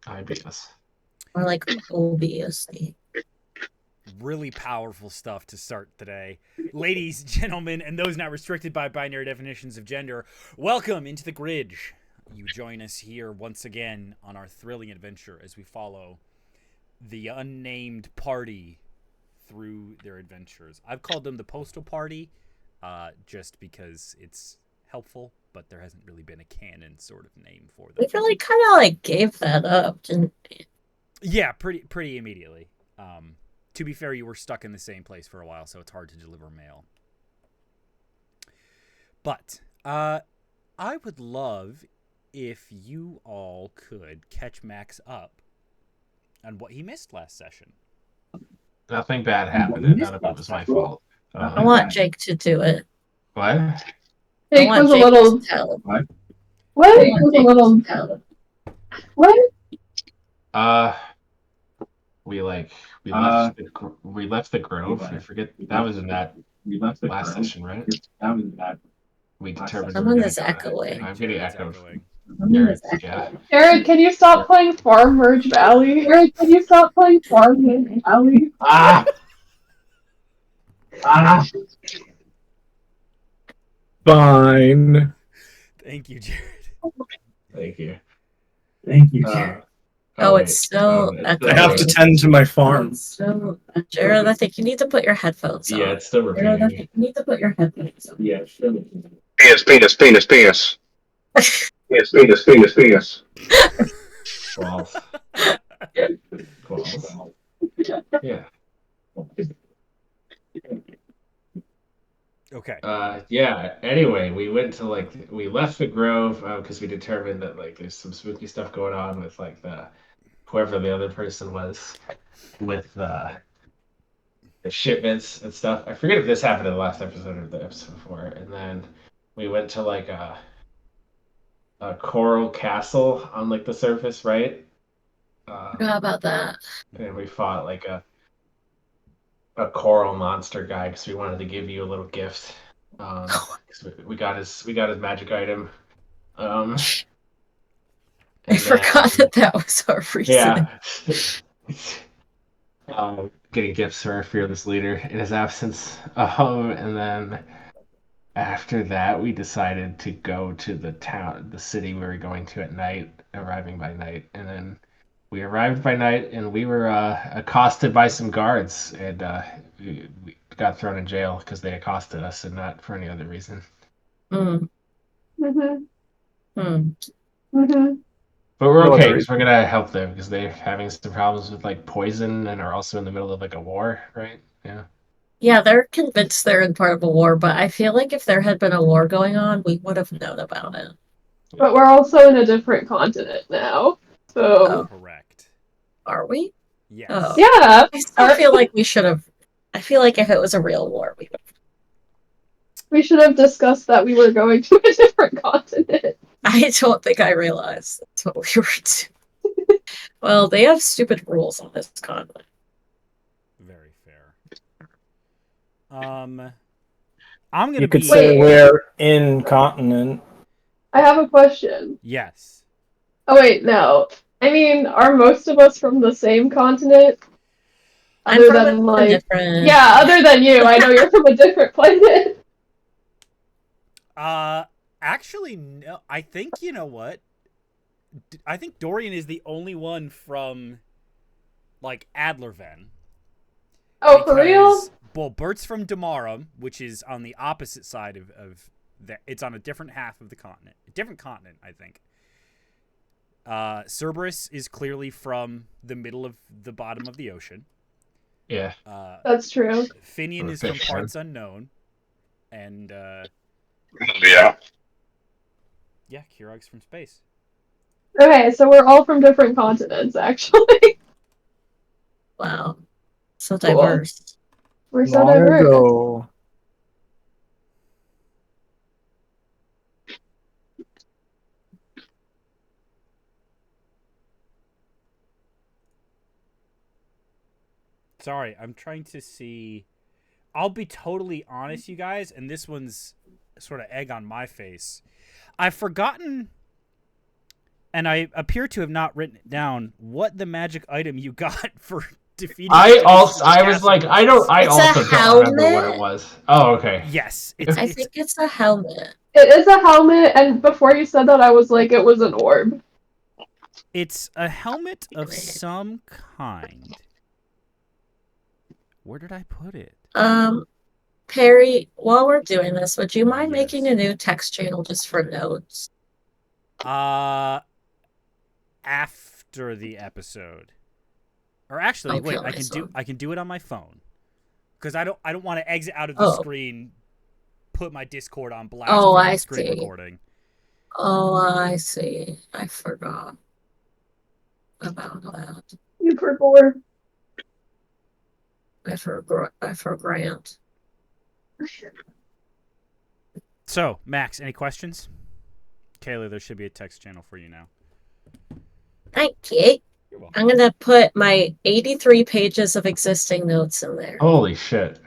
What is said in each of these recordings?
IBS. Or like obviously. Really powerful stuff to start today. Ladies, gentlemen, and those not restricted by binary definitions of gender, welcome into the Gridge. You join us here once again on our thrilling adventure as we follow the unnamed party through their adventures. I've called them the Postal Party just because it's helpful, but there hasn't really been a canon sort of name for them. We really kind of like gave that up, didn't we? Yeah, pretty immediately. To be fair, you were stuck in the same place for a while, so it's hard to deliver mail. But I would love if you all could catch Max up on what he missed last session. Nothing bad happened, and none of it was my fault. I want Jake to do it. What? I want was a Jake little. to tell. What? Jake was a little. What? We like we left the grove. I forget that was in that last session, right? We determined we were Someone gonna is go. echoing. I'm getting Jared's echoed. echoing. Yeah. Jared, can you stop playing Farm Merge Valley? Jared, can you stop playing Farm Merge Valley? Ah. Fine. Thank you, Jared. Thank you. Jared. It's still echoing. I have to tend to my farm. So, Jared, I think you need to put your headphones on. Yeah, it's still Jared, I repeating. think you need to put your headphones on. Yeah, sure. Penis. Penis. Balls. Balls. Yeah. Okay. Yeah. Anyway, we went to we left the grove because we determined that there's some spooky stuff going on with whoever the other person was with the shipments and stuff. I forget if this happened in the last episode or the episode before. And then we went to a coral castle on the surface, right? How about that? And we fought a coral monster guy because we wanted to give you a little gift. We got his magic item. I forgot that was our reason. Yeah. Getting gifts for our fearless leader in his absence. And then after that, we decided to go to the city we were going to at night, arriving by night, and then we arrived by night, and we were accosted by some guards, and we got thrown in jail because they accosted us, and not for any other reason. Mm. But we're okay because we're gonna help them because they're having some problems with poison and are also in the middle of a war, right? Yeah. Yeah, they're convinced they're in part of a war, but I feel like if there had been a war going on, we would have known about it. But we're also in a different continent now, so. Correct. Are we? Yes. Oh. Yeah. I still feel like we should have. I feel like if it was a real war, we should have discussed that we were going to a different continent. I don't think I realized that's what we were doing. Well, they have stupid rules on this continent. Very fair. I'm gonna. You could say we're in continent. I have a question. Yes. Oh wait, no. I mean, are most of us from the same continent? Other than different... Yeah, other than you. I know you're from a different planet. Actually, no. I think, you know what? I think Dorian is the only one from, Adlerven. Oh, for real? Well, Bert's from Damarum, which is on the opposite side of that. It's on a different half of the continent. A different continent, I think. Cerberus is clearly from the middle of the bottom of the ocean. Yeah. That's true. Finian is from parts unknown. And, yeah. Yeah, Kirog's from space. Okay, so we're all from different continents, actually. Wow. So diverse. We're so diverse. Ago. Sorry, I'm trying to see. I'll be totally honest, you guys, and this one's sort of egg on my face. I've forgotten And I appear to have not written down what the magic item you got for defeating. I was like, I It's also don't remember what it was. Oh, okay. Yes, I think it's a helmet. It is a helmet, and before you said that, I was like, it was an orb. It's a helmet of some kind. Where did I put it? Perry, while we're doing this, would you mind making a new text channel just for notes? After the episode. Or actually, wait, I can do it on my phone. Because I don't want to exit out of the screen, put my Discord on blast for the screen recording. Oh, I see. I forgot about that. You forgot. I forgot. So, Max, any questions? Kayla, there should be a text channel for you now. Thank you. You're welcome. I'm going to put my 83 pages of existing notes in there. Holy shit.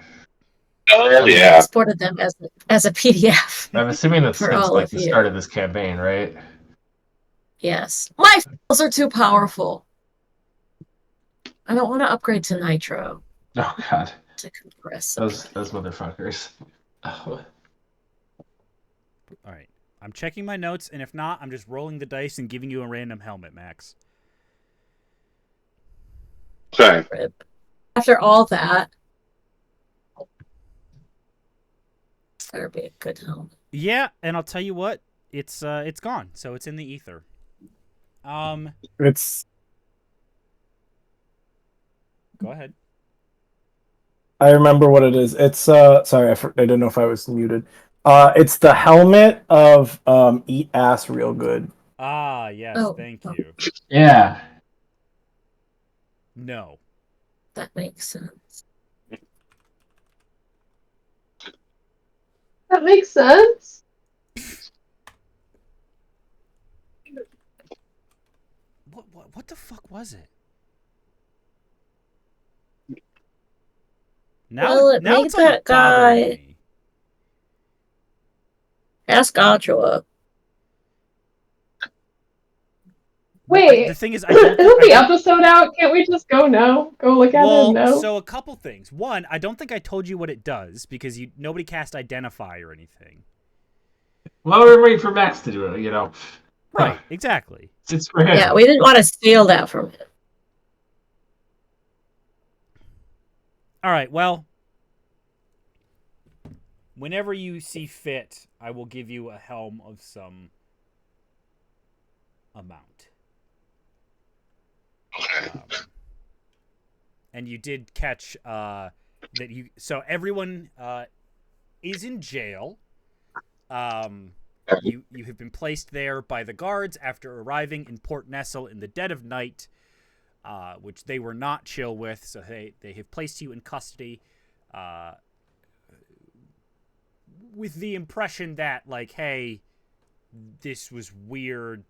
Oh, yeah. I exported them as a PDF. I'm assuming that's For since all like of the you. start of this campaign, right? Yes. My files are too powerful. I don't want to upgrade to Nitro Oh god. to compress. Those motherfuckers. Oh. Alright. I'm checking my notes, and if not, I'm just rolling the dice and giving you a random helmet, Max. Okay. After all that, better be a good helmet. Yeah, and I'll tell you what, it's gone, so it's in the ether. It's. Go ahead. I remember what it is. It's sorry, I didn't know if I was muted. It's the helmet of Eat Ass Real Good. Ah, yes, thank you. Yeah. No. That makes sense. That makes sense. What the fuck was it? Now It made it's that guy. me. Ask Audra. Wait, The thing is, isn't the episode out? Can't we just go now? Go look at it now? So a couple things. One, I don't think I told you what it does because nobody cast Identify or anything. Well, we're waiting for Max to do it, you know. Right, exactly. It's for him. Yeah, we didn't want to steal that from him. All right, well, whenever you see fit, I will give you a helm of some amount. And you did catch that you. So everyone is in jail. You have been placed there by the guards after arriving in Port Nestle in the dead of night, which they were not chill with. So they have placed you in custody, with the impression that, like, hey, this was weird.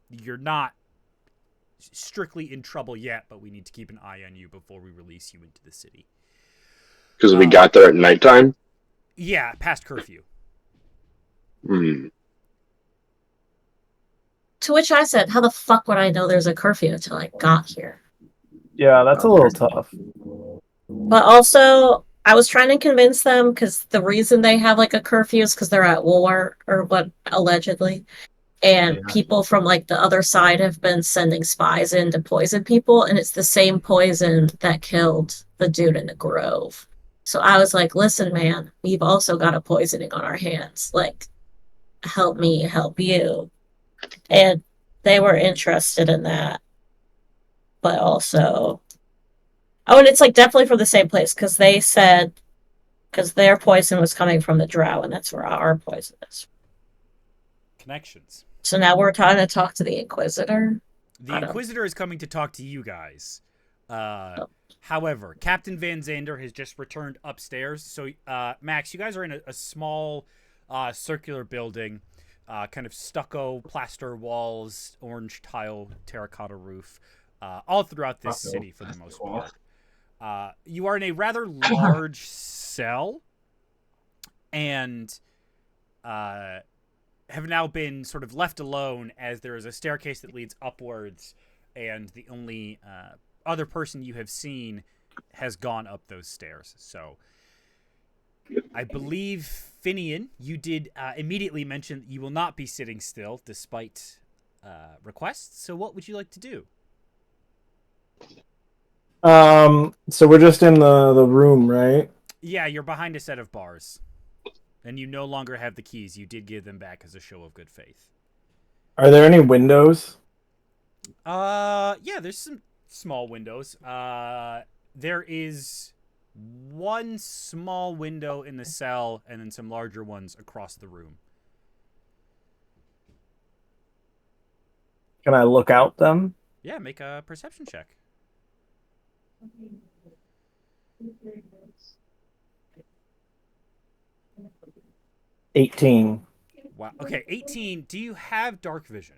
You're not strictly in trouble yet, but we need to keep an eye on you before we release you into the city. Because we got there at nighttime? Yeah, past curfew. Hmm. To which I said, how the fuck would I know there's a curfew until I got here? Yeah, that's a little tough. But also, I was trying to convince them because the reason they have like a curfew is because they're at war, or what, allegedly. And people from like the other side have been sending spies in to poison people, and it's the same poison that killed the dude in the Grove. So I was like, listen, man, we've also got a poisoning on our hands. Like, help me, help you. And they were interested in that. But also... Oh, and it's like definitely from the same place, because they said... Because their poison was coming from the Drow, and that's where our poison is. Connections. So now we're trying to talk to the Inquisitor? The Inquisitor is coming to talk to you guys. However, Captain Van Zander has just returned upstairs. So, Max, you guys are in a small circular building, kind of stucco, plaster walls, orange tile, terracotta roof, all throughout this city for the most part. You are in a rather large cell, and have now been sort of left alone, as there is a staircase that leads upwards, and the only other person you have seen has gone up those stairs. So I believe, Finian, you did immediately mention that you will not be sitting still despite requests. So what would you like to do? So we're just in the room, right? Yeah, you're behind a set of bars. And you no longer have the keys. You did give them back as a show of good faith. Are there any windows? Yeah, there's some small windows. There is one small window in the cell, and then some larger ones across the room. Can I look out them? Yeah, make a perception check. 18. Wow. Okay, 18. Do you have dark vision?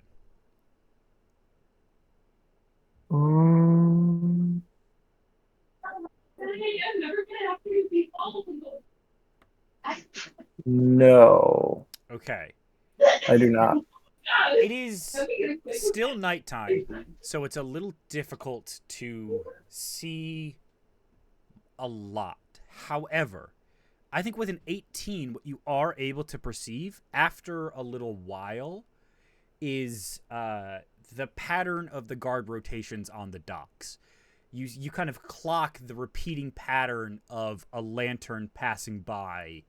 No. Okay. I do not. It is still nighttime, so it's a little difficult to see a lot. However, I think with an 18, what you are able to perceive after a little while is the pattern of the guard rotations on the docks. You kind of clock the repeating pattern of a lantern passing by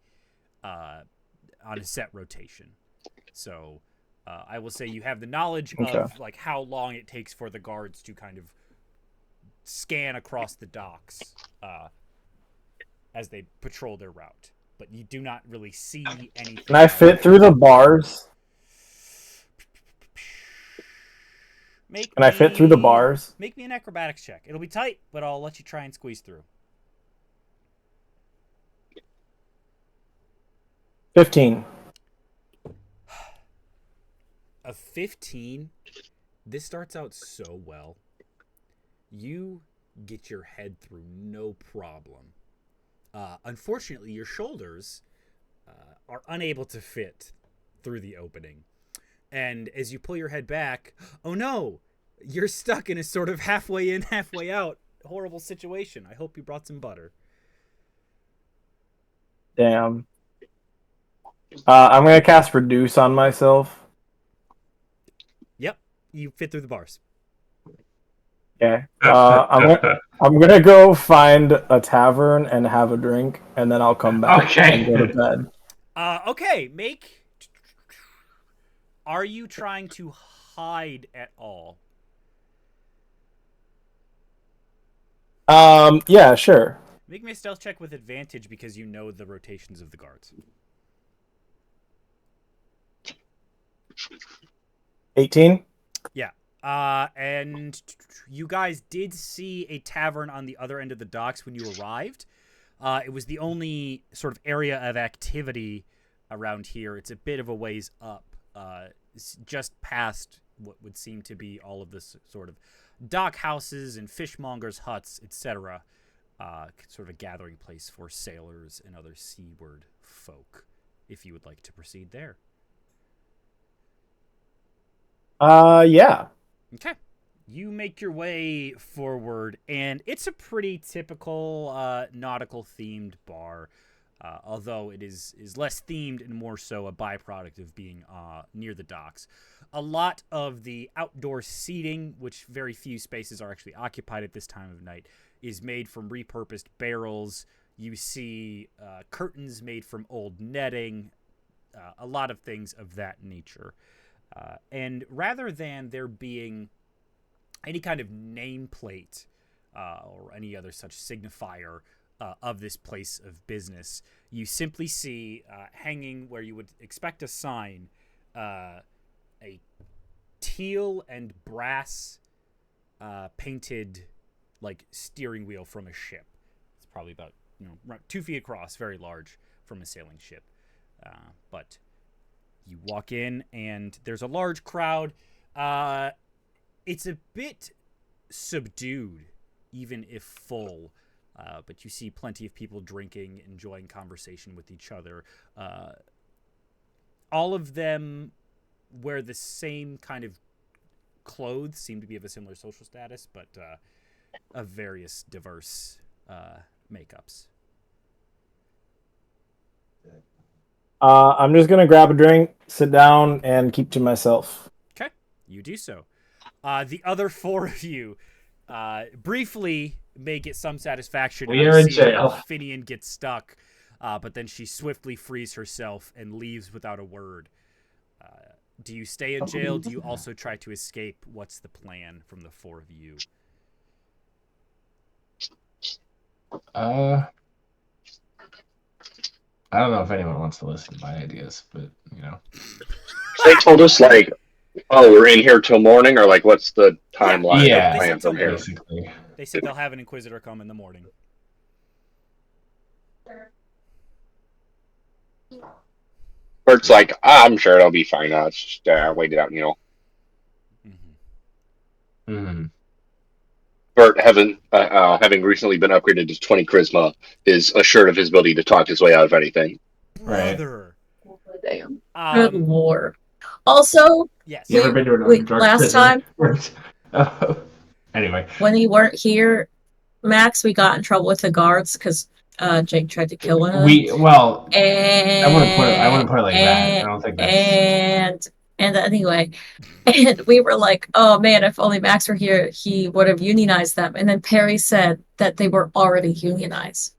on a set rotation. So I will say you have the knowledge of like how long it takes for the guards to kind of scan across the docks as they patrol their route. But you do not really see anything. Can I fit through the bars? Can I fit through the bars? Make me an acrobatics check. It'll be tight, but I'll let you try and squeeze through. 15. A 15? This starts out so well. You get your head through no problem. Unfortunately, your shoulders are unable to fit through the opening. And as you pull your head back, oh no, you're stuck in a sort of halfway in, halfway out horrible situation. I hope you brought some butter. Damn. I'm going to cast Reduce on myself. Yep, you fit through the bars. Okay. I'm gonna go find a tavern and have a drink, and then I'll come back and go to bed. Okay, Are you trying to hide at all? Yeah, sure. Make me a stealth check with advantage because you know the rotations of the guards. 18? Yeah. And you guys did see a tavern on the other end of the docks when you arrived. It was the only sort of area of activity around here. It's a bit of a ways up, just past what would seem to be all of this sort of dock houses and fishmongers' huts, etc. Sort of a gathering place for sailors and other seaward folk, if you would like to proceed there. Yeah. Okay. You make your way forward, and it's a pretty typical nautical-themed bar, although it is less themed and more so a byproduct of being near the docks. A lot of the outdoor seating, which very few spaces are actually occupied at this time of night, is made from repurposed barrels. You see curtains made from old netting, a lot of things of that nature. And rather than there being any kind of nameplate or any other such signifier of this place of business, you simply see hanging where you would expect a sign, a teal and brass painted like steering wheel from a ship. It's probably about 2 feet across, very large from a sailing ship. But you walk in, and there's a large crowd. It's a bit subdued, even if full. But you see plenty of people drinking, enjoying conversation with each other. all of them wear the same kind of clothes, seem to be of a similar social status, but of various diverse makeups. I'm just gonna grab a drink, sit down, and keep to myself. Okay, you do so. The other four of you briefly may get some satisfaction We out are of in seeing jail. Finian get stuck, but then she swiftly frees herself and leaves without a word. Do you stay in jail? Do you also try to escape? What's the plan from the four of you? I don't know if anyone wants to listen to my ideas, but you know. They told us like, oh, we're in here till morning, or like, what's the timeline Yeah, or plan from here? basically. They said they'll have an Inquisitor come in the morning. Bert's like, I'm sure it'll be fine. Let's just wait it out, Mm-hmm. Mm. Bert, having recently been upgraded to 20 charisma, is assured of his ability to talk his way out of anything. Brother. Damn. Good lord. Also, Yes. You ever been to a drug last prison? time, Anyway. when you weren't here, Max, we got in trouble with the guards because Jake tried to kill one of them. I wouldn't put it like that. I don't think that's And anyway, and we were like, oh man, if only Max were here, he would have unionized them. And then Perry said that they were already unionized.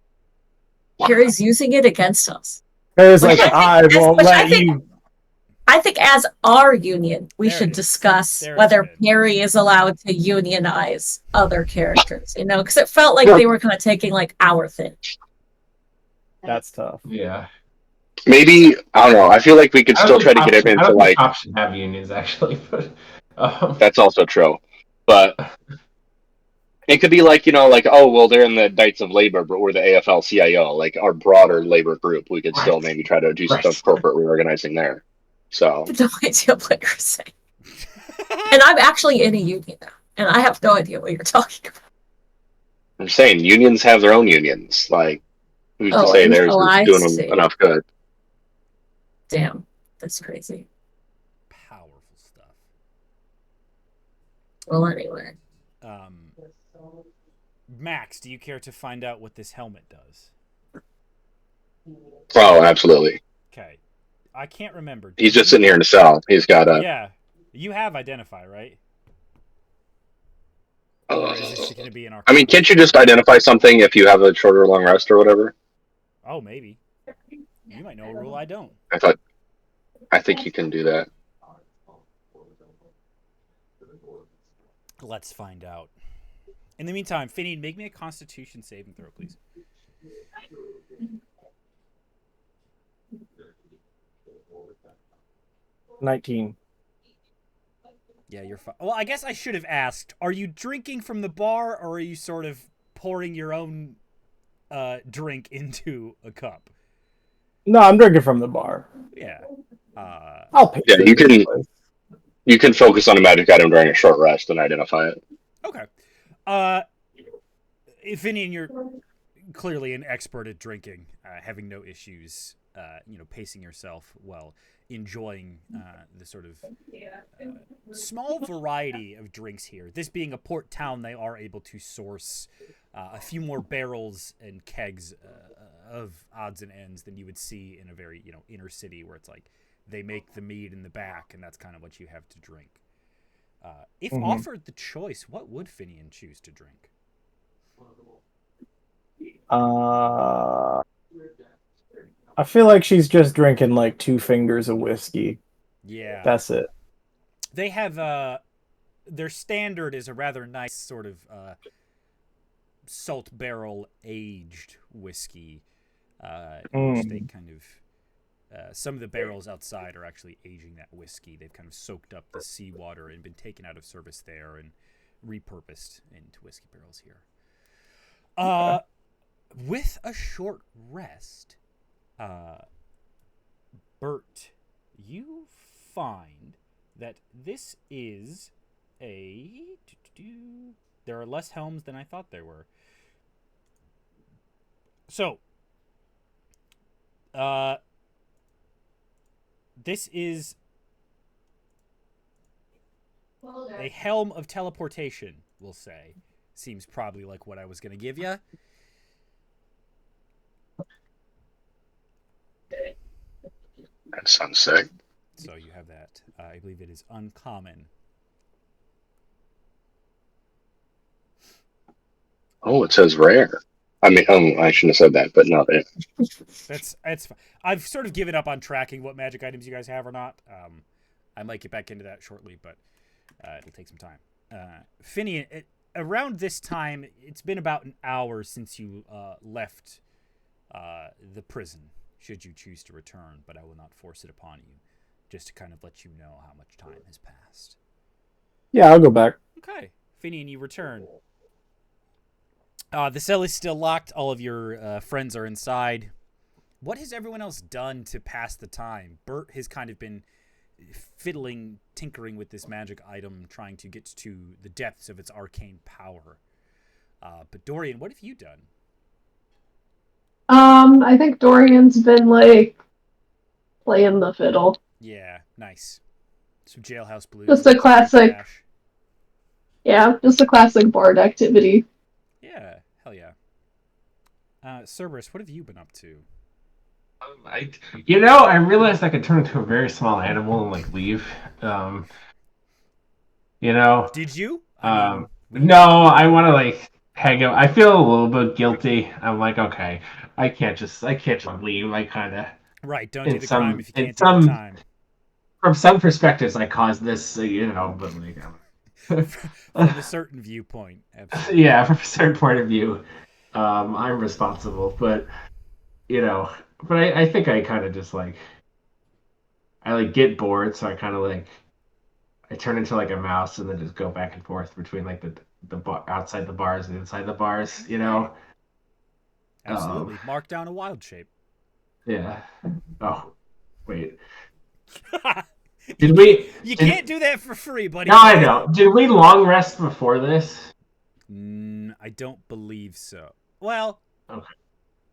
Perry's using it against us. Perry's like, I won't let you. I think as our union, we should discuss whether Perry is allowed to unionize other characters, because it felt like they were kind of taking like our thing. That's tough. Yeah. Maybe, I don't know. I feel like we could still try to get him into like. Cops should have unions actually, but that's also true. But it could be like, like, oh, well, they're in the Knights of Labor, but we're the AFL-CIO, like our broader labor group. We could still maybe try to do some corporate reorganizing there. So. No idea what you're saying. And I'm actually in a union now, and I have no idea what you're talking about. I'm saying unions have their own unions. Like, who's to say theirs is doing them enough good? Damn, that's crazy. Powerful stuff. Well, anyway. Max, do you care to find out what this helmet does? Oh, absolutely. Okay. I can't remember. He's just sitting here in the cell. He's got a... Yeah. You have Identify, right? Or is this going to be in our... I mean, can't you just identify something if you have a short or long rest or whatever? Oh, maybe. You might know a rule I don't. I think you can do that. Let's find out. In the meantime, Finny, make me a Constitution saving throw, please. 19. Yeah, you're fine. Well, I guess I should have asked, are you drinking from the bar, or are you sort of pouring your own drink into a cup? No, I'm drinking from the bar. Yeah. I'll pay. Yeah, you can focus on a magic item during a short rest and identify it. Okay. Finian, you're clearly an expert at drinking, having no issues, pacing yourself while enjoying the sort of small variety of drinks here. This being a port town, they are able to source a few more barrels and kegs of odds and ends than you would see in a very, inner city where it's like they make the mead in the back and that's kind of what you have to drink. If offered the choice, what would Finian choose to drink? I feel like she's just drinking like 2 fingers of whiskey. Yeah. That's it. They have their standard is a rather nice sort of salt barrel aged whiskey, which they kind of some of the barrels outside are actually aging that whiskey. They've kind of soaked up the seawater and been taken out of service there and repurposed into whiskey barrels here. With a short rest, Bert, you find that this is there are less helms than I thought there were. So, This is a helm of teleportation, we'll say. Seems probably like what I was going to give you. That sounds sick. So you have that. I believe it is uncommon. Oh, it says rare. I mean, I shouldn't have said that, but no. That's I've sort of given up on tracking what magic items you guys have or not. I might get back into that shortly, but it'll take some time. Finian, around this time, it's been about an hour since you left the prison, should you choose to return, but I will not force it upon you, just to kind of let you know how much time has passed. Yeah, I'll go back. Okay. Finian, you return. The cell is still locked. All of your friends are inside. What has everyone else done to pass the time? Bert has kind of been fiddling, tinkering with this magic item, trying to get to the depths of its arcane power. But Dorian, what have you done? I think Dorian's been, like, playing the fiddle. Yeah, nice. Some jailhouse blues. Just a classic. Yeah, just a classic bard activity. Yeah, hell yeah. Cerberus, what have you been up to? I realized I could turn into a very small animal and like leave. Did you? No, I want to like hang out. I feel a little bit guilty. I'm like, okay, I can't just leave. I kind of right. Don't do the crime if you can't do the time. From some perspectives, I caused this, but like. From a certain viewpoint, absolutely. Yeah, from a certain point of view, I'm responsible, but I think I kind of just like I like get bored, so I kind of like I turn into like a mouse and then just go back and forth between like the bar, outside the bars and inside the bars, Absolutely, mark down a wild shape. Yeah. Oh, wait. You can't do that for free, buddy. No, I know. Did we long rest before this? I don't believe so. Well, okay.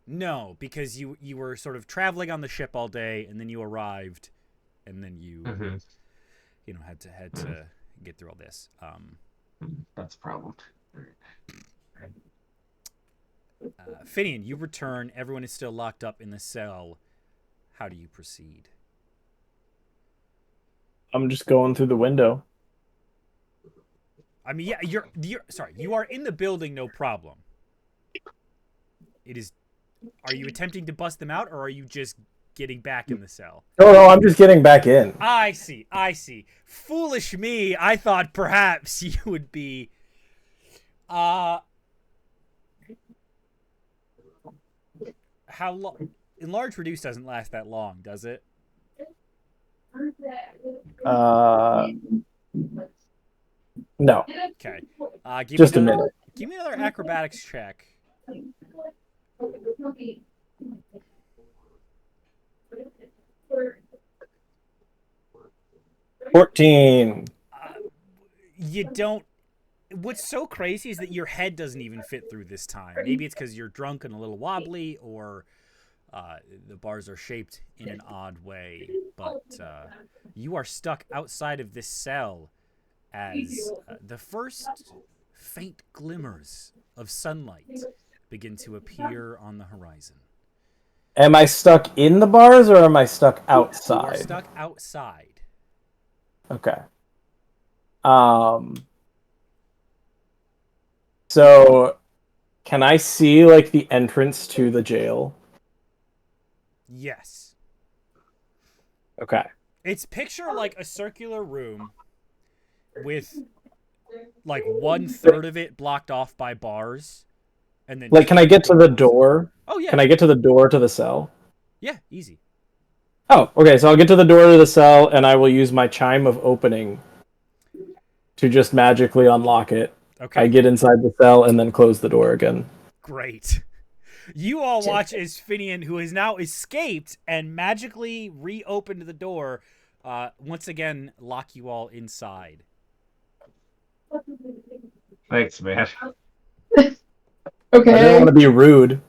No, because you were sort of traveling on the ship all day, and then you arrived, and then you had to get through all this. That's a problem. Finian, you return. Everyone is still locked up in the cell. How do you proceed? I'm just going through the window. I mean, yeah, you're sorry. You are in the building, no problem. It is. Are you attempting to bust them out, or are you just getting back in the cell? No, I'm just getting back in. I see. Foolish me. I thought perhaps you would be. How long? Enlarge Reduce doesn't last that long, does it? No. Okay. Just a minute. Give me another acrobatics check. 14. You don't. What's so crazy is that your head doesn't even fit through this time. Maybe it's because you're drunk and a little wobbly, or the bars are shaped in an odd way. But you are stuck outside of this cell as the first faint glimmers of sunlight begin to appear on the horizon. Am I stuck in the bars, or am I stuck outside? You are stuck outside. Okay. So, can I see, like, the entrance to the jail? Yes. Okay. It's picture, like, a circular room with, like, 1/3 of it blocked off by bars. And then like, can I get to the door? Oh, yeah. Can I get to the door to the cell? Yeah, easy. Oh, okay, so I'll get to the door to the cell, and I will use my chime of opening to just magically unlock it. Okay. I get inside the cell and then close the door again. Great. You all watch as Finian, who has now escaped and magically reopened the door, once again lock you all inside. Thanks, man. Okay. I didn't want to be rude.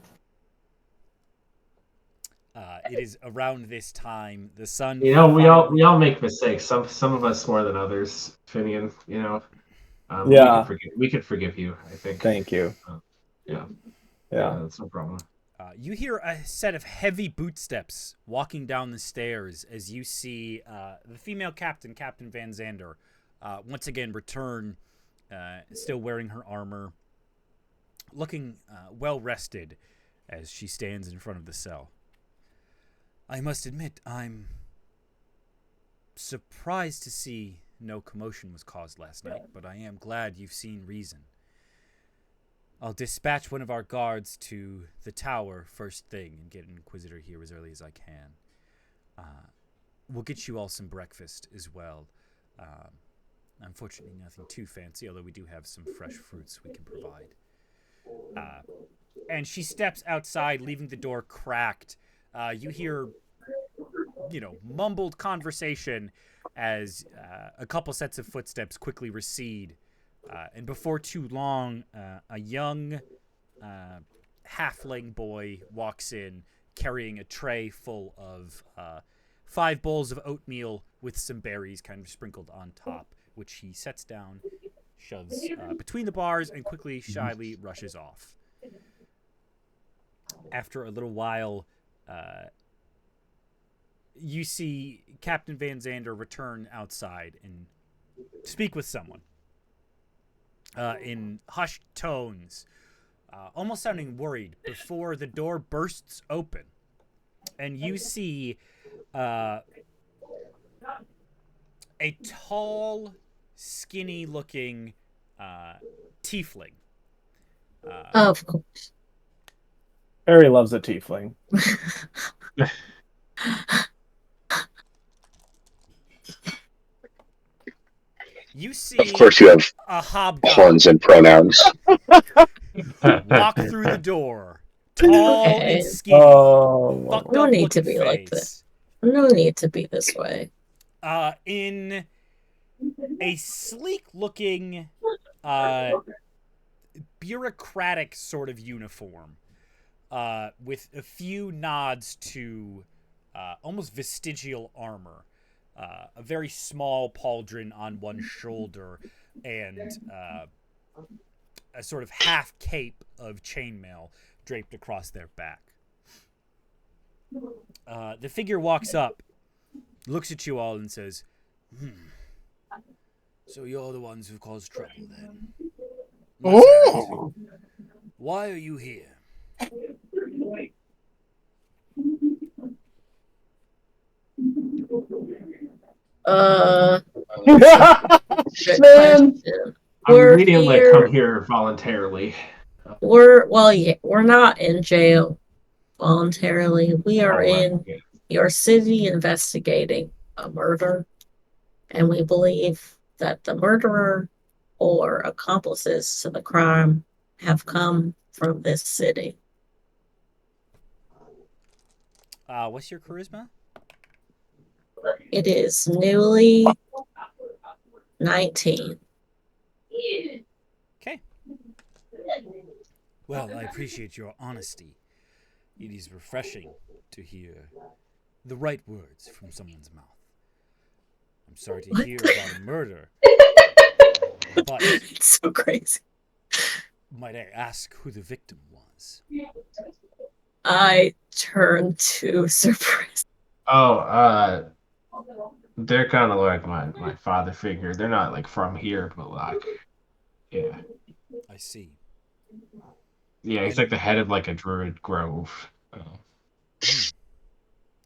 It is around this time. The sun. You know, we all make mistakes. Some of us more than others. Finian, you know, Yeah. we could forgive you. I think. Thank you. Yeah. Yeah. That's no problem. You hear a set of heavy bootsteps walking down the stairs as you see the female captain, Captain Van Zander, once again return, still wearing her armor, looking well rested as she stands in front of the cell. I must admit, I'm surprised to see no commotion was caused last night, but I am glad you've seen reason. I'll dispatch one of our guards to the tower first thing and get an Inquisitor here as early as I can. We'll get you all some breakfast as well. Unfortunately, nothing too fancy, although we do have some fresh fruits we can provide. And she steps outside, leaving the door cracked. You hear, mumbled conversation as a couple sets of footsteps quickly recede. And before too long, a young halfling boy walks in carrying a tray full of 5 bowls of oatmeal with some berries kind of sprinkled on top, which he sets down, shoves between the bars, and quickly, shyly rushes off. After a little while, you see Captain Van Zander return outside and speak with someone. In hushed tones, almost sounding worried, before the door bursts open. And you see a tall, skinny-looking tiefling. Of course. Harry loves a tiefling. You see, of course, you have a hobgoblin horns and pronouns. walk through the door, tall and skinny, fucked no up need to be face. like this. No need to be this way. In a sleek-looking, bureaucratic sort of uniform, with a few nods to almost vestigial armor. A very small pauldron on one shoulder, and a sort of half cape of chainmail draped across their back. The figure walks up, looks at you all, and says, So you're the ones who caused trouble, then? Oh! Why are you here? Man. We didn't come here voluntarily. We're not in jail voluntarily. We are in your city investigating a murder, and we believe that the murderer or accomplices to the crime have come from this city. What's your charisma? It is newly 19. Okay. Well, I appreciate your honesty. It is refreshing to hear the right words from someone's mouth. I'm sorry to hear about a murder, but it's so crazy. Might I ask who the victim was? I turned to surprise. Oh, they're kind of like my father figure. They're not like from here, but like, yeah. I see. Yeah, he's like the head of like a druid grove.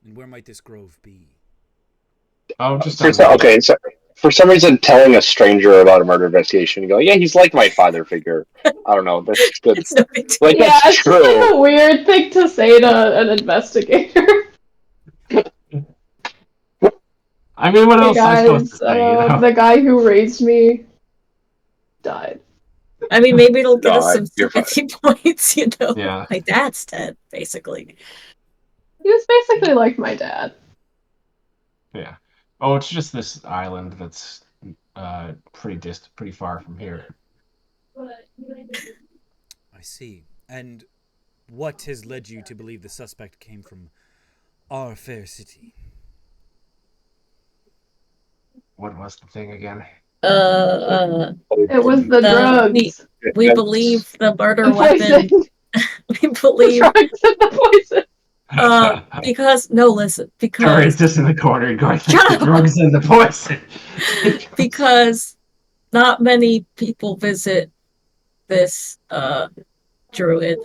And where might this grove be? Oh, just okay. So for some reason, telling a stranger about a murder investigation, you go, "Yeah, he's like my father figure." I don't know. That's good. It's no big deal. Like, yeah, that's it's true. like a weird thing to say to an investigator. I mean, what else guys, am I supposed to say? You know? The guy who raised me died. I mean, maybe it'll get us some you're sympathy points, you know? Yeah. My dad's dead, basically. He was basically like my dad. Yeah. Oh, it's just this island that's pretty far from here. I see. And what has led you to believe the suspect came from our fair city. What was the thing again? It was the drugs. We believe the murder The poison. weapon. We believe the drugs and the poison. Because no, listen, because Tori's just in the corner going like the drugs and the poison. Because not many people visit this druid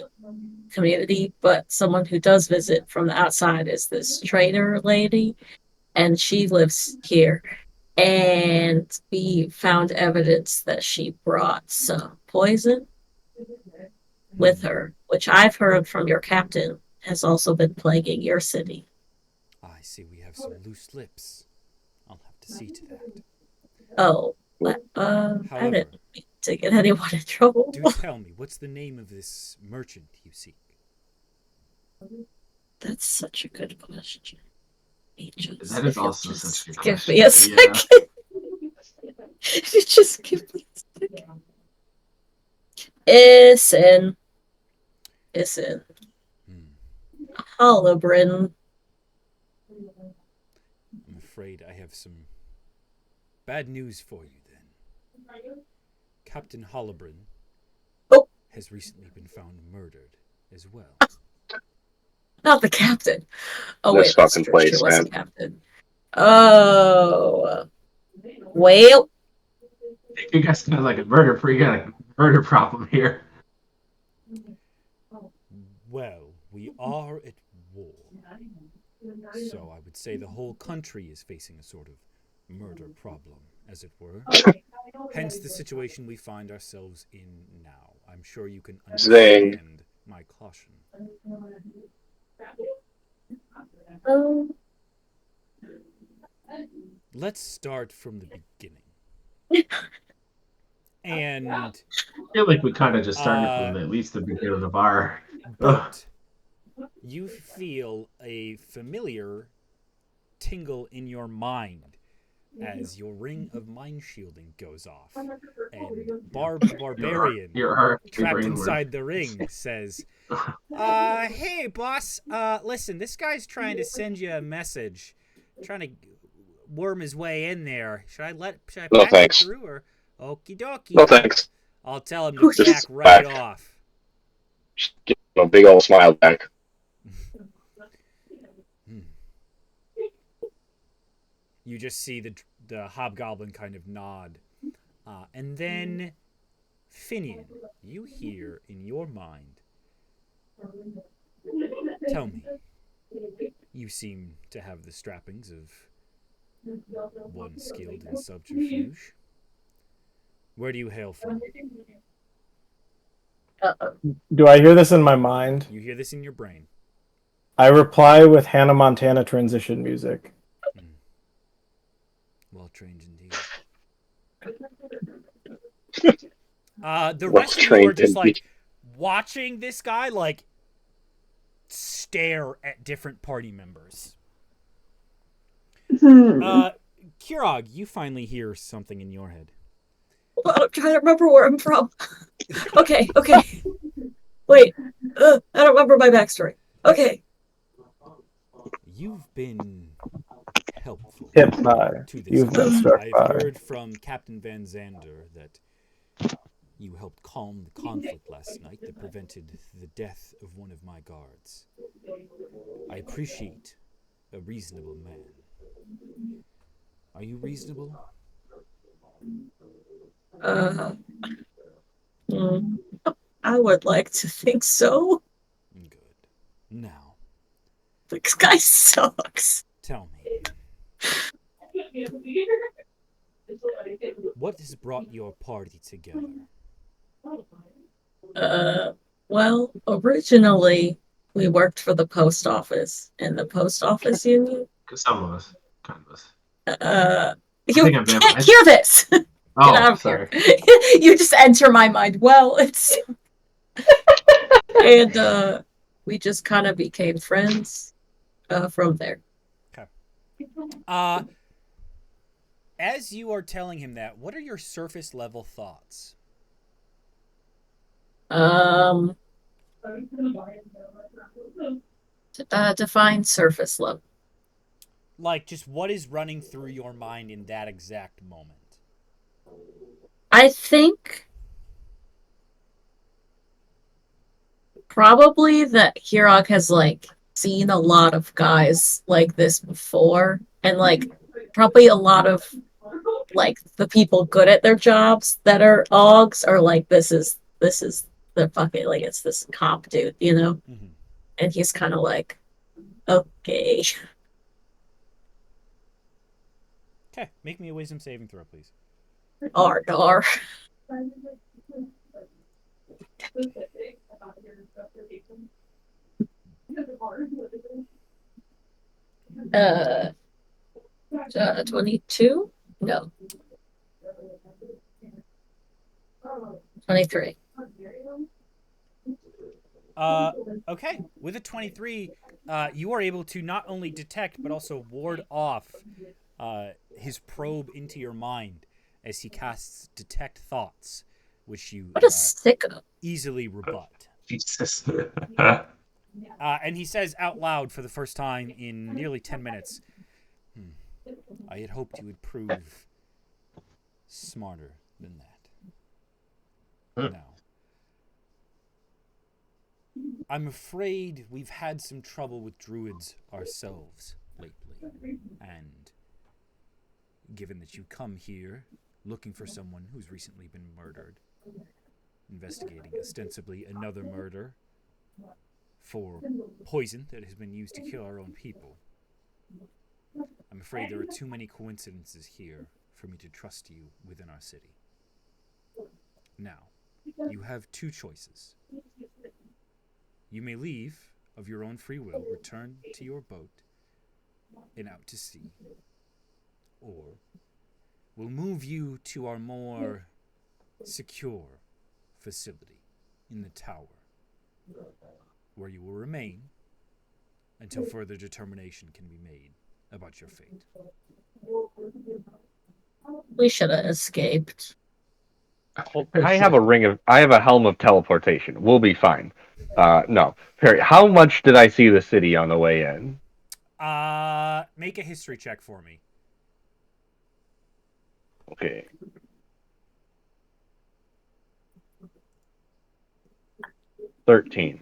community, but someone who does visit from the outside is this trader lady, and she lives here. And we found evidence that she brought some poison with her, which I've heard from your captain has also been plaguing your city. I see we have some loose lips. I'll have to see to that. Oh, However, I didn't mean to get anyone in trouble. Do tell me, what's the name of this merchant you seek? That's such a good question. That is also such a good give question. Me a second. You just give me a second. Isin. Holobrin. I'm afraid I have some bad news for you then. Captain Holobrin has recently been found murdered as well. Not the captain. Oh, this wait, that's fucking true. place, She was man. the captain. Oh. Well. You guys got like a murder problem here. Well, we are at war. So I would say the whole country is facing a sort of murder problem, as it were. Hence the situation we find ourselves in now. I'm sure you can understand my caution. Let's start from the beginning. And I feel like we kind of just started from at least the beginning of the bar. But you feel a familiar tingle in your mind as your ring of mind shielding goes off. And Barb the Barbarian, trapped inside the ring, says, hey, boss, listen, this guy's trying to send you a message. Trying to worm his way in there. Should I patch him through, or okie dokie? No, thanks. I'll tell him to back right off. Just give him a big old smile back. You just see the hobgoblin kind of nod. And then, Finian, you hear in your mind, tell me, you seem to have the strappings of one skilled in subterfuge. Where do you hail from? Do I hear this in my mind? You hear this in your brain. I reply with Hannah Montana transition music. Well trained indeed. The rest of you are just like watching this guy like stare at different party members. Kirog, you finally hear something in your head. Well, I'm trying to remember where I'm from. Okay. Wait, I don't remember my backstory. Okay. You've been helpful to this. You've been struck I've by. heard from Captain Van Zander that you helped calm the conflict last night that prevented the death of one of my guards. I appreciate a reasonable man. Are you reasonable? I would like to think so. Good. Now, this guy sucks. Tell me, what has brought your party together? Well, originally we worked for the post office and the post office union. Some of us, kind of us. You can't hear this. Oh, Get out of sorry. Here. You just enter my mind. Well, it's and we just kind of became friends from there. Okay. As you are telling him that, what are your surface level thoughts? Define surface level. Like, just what is running through your mind in that exact moment? I think probably that Hirok has like seen a lot of guys like this before, and like probably a lot of like the people good at their jobs that are Augs are like this is the fucking like it's this cop dude, you know? Mm-hmm. And he's kind of like, okay. Okay, make me a wisdom saving throw, please. Dar. 22? No. 23. Okay. With a 23, you are able to not only detect but also ward off his probe into your mind as he casts detect thoughts, which you What a sicko. easily rebut. Jesus. And he says out loud for the first time in nearly 10 minutes, I had hoped you would prove smarter than that. Now, I'm afraid we've had some trouble with druids ourselves lately. And given that you come here looking for someone who's recently been murdered, investigating ostensibly another murder for poison that has been used to kill our own people, I'm afraid there are too many coincidences here for me to trust you within our city. Now, you have two choices. You may leave of your own free will, return to your boat, and out to sea. Or we'll move you to our more secure facility in the tower, where you will remain until further determination can be made about your fate. We should have escaped. I have a helm of teleportation. We'll be fine. No. Perry, how much did I see the city on the way in? Make a history check for me. Okay. $13.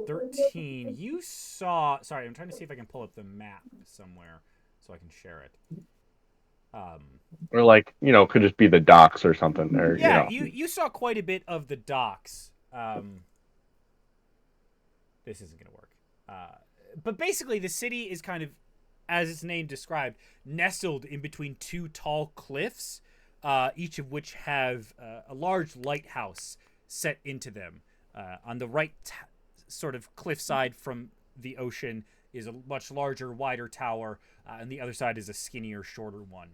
13. You saw. Sorry, I'm trying to see if I can pull up the map somewhere so I can share it. Or like, could just be the docks or something. Or yeah, you saw quite a bit of the docks. This isn't gonna work. But basically, the city is kind of, as its name described, nestled in between two tall cliffs, each of which have a large lighthouse set into them. On the right sort of cliffside from the ocean is a much larger, wider tower, and the other side is a skinnier, shorter one.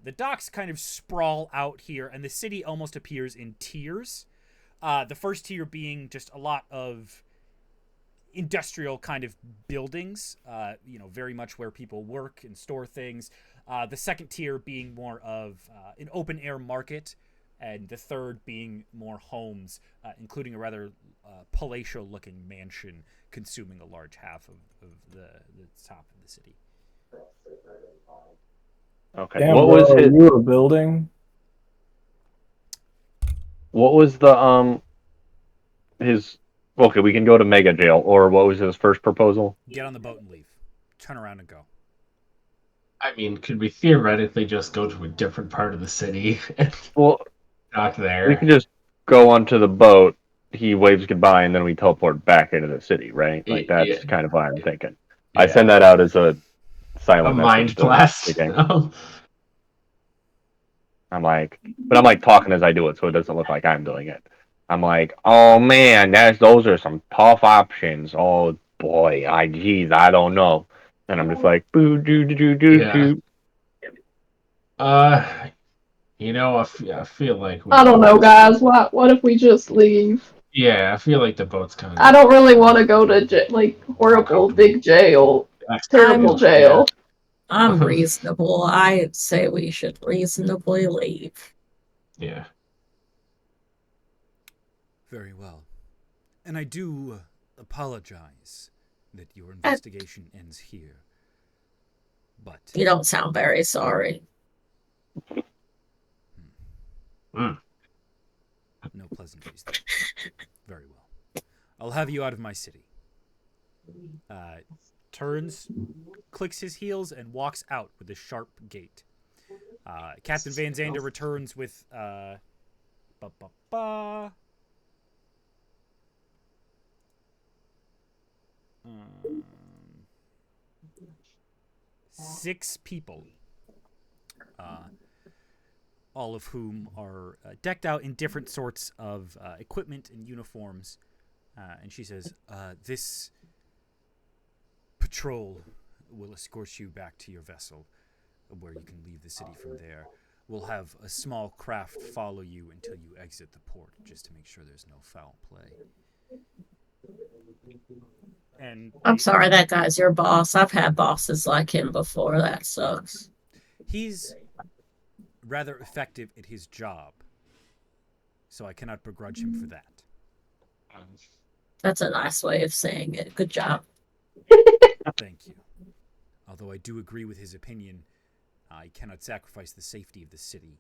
The docks kind of sprawl out here, and the city almost appears in tiers. The first tier being just a lot of industrial kind of buildings, very much where people work and store things. The second tier being more of an open air market, and the third being more homes, including a rather palatial looking mansion consuming a large half of the top of the city. Okay. Damn, what was you a building? What was his? Okay, we can go to Mega Jail. Or what was his first proposal? Get on the boat and leave. Turn around and go. I mean, could we theoretically just go to a different part of the city? Well, not there. We can just go onto the boat. He waves goodbye, and then we teleport back into the city, right? Like that's kind of what I'm thinking. Yeah. I send that out as a silent mind blast. I'm like talking as I do it, so it doesn't look like I'm doing it. I'm like, oh man, those are some tough options. Oh boy, I don't know. And I'm just like, boo doo doo doo doo. I feel like I don't know, guys. What if we just leave? Yeah, I feel like the boat's kind of. I don't really want to go to horrible big jail, terrible jail. I'm reasonable. I say we should reasonably leave. Yeah. Very well. And I do apologize that your investigation ends here. But you don't sound very sorry. Mm. No pleasantries there. Very well. I'll have you out of my city. Turns, clicks his heels, and walks out with a sharp gait. Captain Van Zander returns with 6 people, all of whom are decked out in different sorts of equipment and uniforms. And she says, this patrol will escort you back to your vessel, where you can leave the city from there. We'll have a small craft follow you until you exit the port, just to make sure there's no foul play. And I'm sorry that guy's your boss. I've had bosses like him before. That sucks. He's rather effective at his job, so I cannot begrudge him for that. That's a nice way of saying it. Good job. Thank you. Although I do agree with his opinion, I cannot sacrifice the safety of the city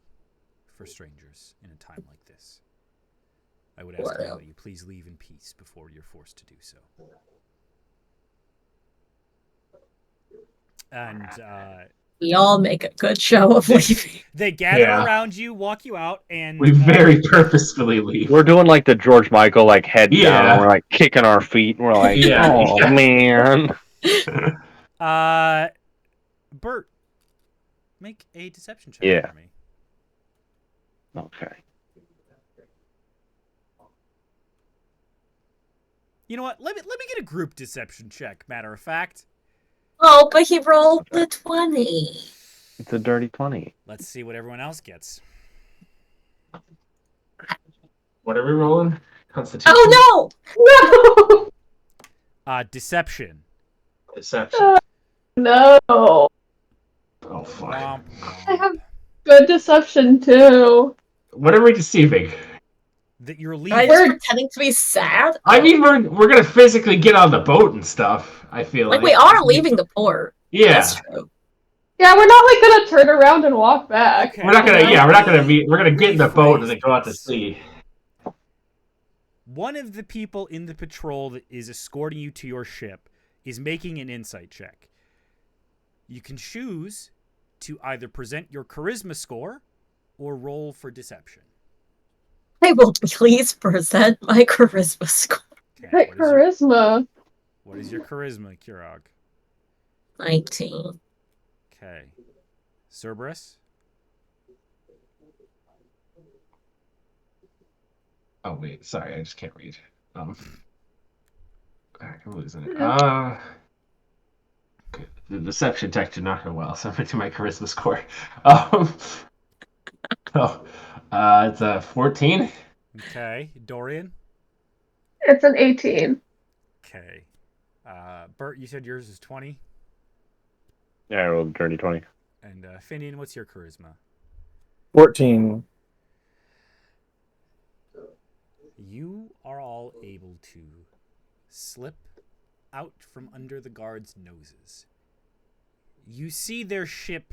for strangers in a time like this. I would ask now that you please leave in peace before you're forced to do so. And we all make a good show of leaving. They gather around you, walk you out, and we very purposefully leave. We're doing like the George Michael, like head down. We're like kicking our feet. And we're like, man. Bert, make a deception check for me. Okay. You know what? Let me get a group deception check. Matter of fact. Oh, but he rolled the 20. It's a dirty 20. Let's see what everyone else gets. What are we rolling? Constitution. Oh no! Deception. Deception. No. Oh fuck. I have good deception too. What are we deceiving? That you're leaving. We're pretending to be sad. I mean, we're gonna physically get on the boat and stuff. I feel like we are leaving the port. Yeah, that's true. Yeah, we're not like gonna turn around and walk back. Okay. We're not gonna. Yeah, we're not gonna be. We're gonna get in the boat and then go out to sea. One of the people in the patrol that is escorting you to your ship is making an insight check. You can choose to either present your charisma score or roll for deception. I will please present my charisma score. Okay, charisma. What is your charisma, Kirog? 19. Okay. Cerberus? Oh wait, sorry, I just can't read. I'm losing it. The deception tech did not go well, so I'm into my charisma score. It's a 14. Okay, Dorian. It's an 18. Okay, Bert, you said yours is 20. Yeah, I rolled a dirty 20. And Finian, what's your charisma? 14. You are all able to slip out from under the guards' noses. You see their ship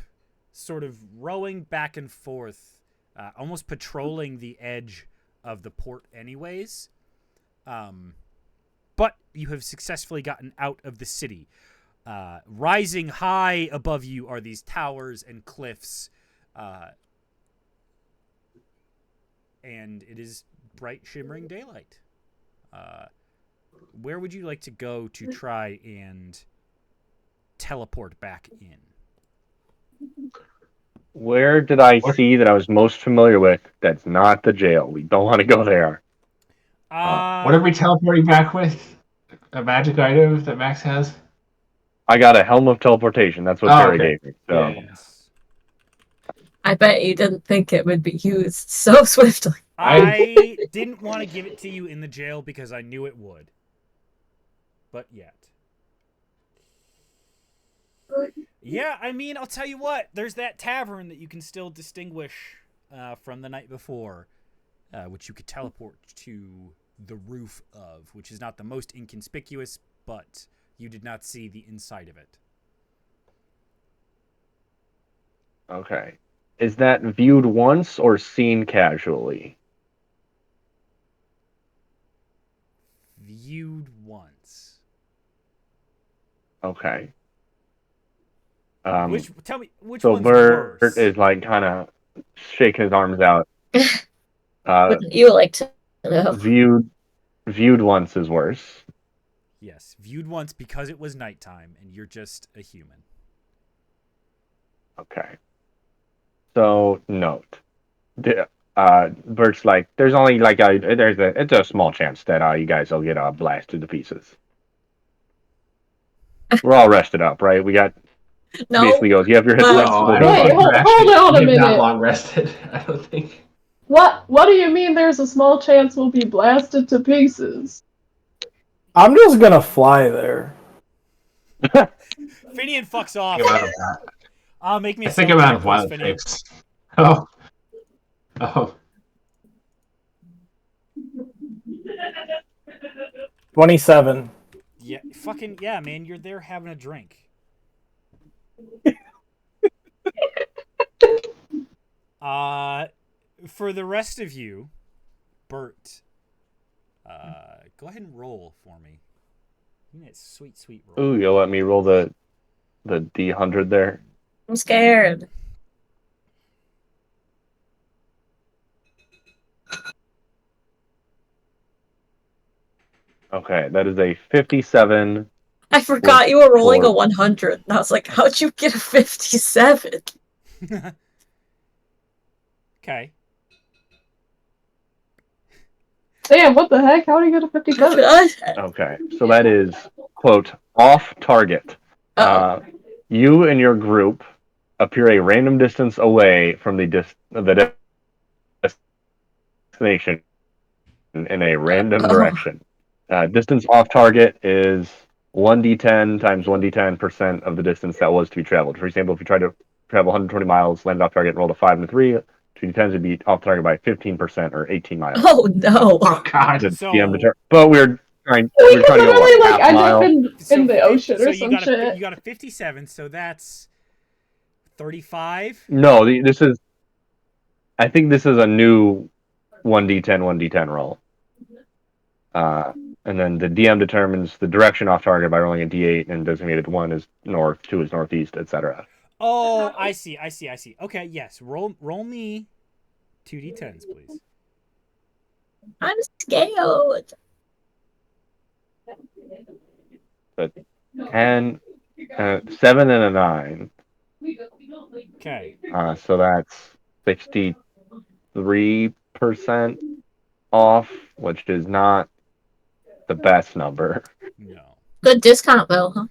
sort of rowing back and forth, almost patrolling the edge of the port anyways. But you have successfully gotten out of the city. Rising high above you are these towers and cliffs. And it is bright, shimmering daylight. Where would you like to go to try and teleport back in? Where did I see that I was most familiar with? That's not the jail. We don't want to go there. What are we teleporting back with? A magic item that Max has? I got a helm of teleportation. That's what Terry gave me. So. Yeah. I bet you didn't think it would be used so swiftly. I didn't want to give it to you in the jail because I knew it would. But yet. Yeah, I mean, I'll tell you what. There's that tavern that you can still distinguish from the night before, which you could teleport to the roof of, which is not the most inconspicuous, but you did not see the inside of it. Okay. Is that viewed once or seen casually? Viewed once. Okay. Tell me which so one's Bert worse? is like kind of shaking his arms out. Wouldn't you like to know? Viewed once is worse. Yes, viewed once because it was nighttime and you're just a human. Okay. So note, Bert's like, there's only like it's a small chance that you guys will get blasted to pieces. We're all rested up, right? We got basically goes. You have your hit points. No, Wait, hold on a minute. Not long rested. I don't think. What do you mean? There's a small chance we'll be blasted to pieces? I'm just gonna fly there. Finian fucks off. Make me a think I'm out of please, wild Finian. types. Oh. 27. Yeah, fucking yeah, man. You're there having a drink. For the rest of you, Bert, go ahead and roll for me. Give me that sweet roll. Ooh, you'll let me roll the D100 there. I'm scared. Okay, that is a 57. I forgot you were rolling a 100. And I was like, how'd you get a 57? Okay. Damn, what the heck? How do you get a 57? Okay, so that is, quote, off target. You and your group appear a random distance away from the destination in a random direction. Distance off target is 1d10 times 1d10% of the distance that was to be traveled. For example, if you tried to travel 120 miles, landed off target, and rolled a 5 and a 3, 2d10s would be off target by 15% or 18 miles. Oh no! Oh god! But we're trying to go like end up in the ocean or some shit. You got a 57, so that's 35. No, I think this is a new 1d10 roll. And then the DM determines the direction off target by rolling a d8, and designated 1 is north, 2 is northeast, etc. Oh, I see. Okay, yes. Roll me 2d10s, please. I'm scared. But 10, 7 and a 9. Okay. So that's 63% off, which is not the best number. No. Good discount though,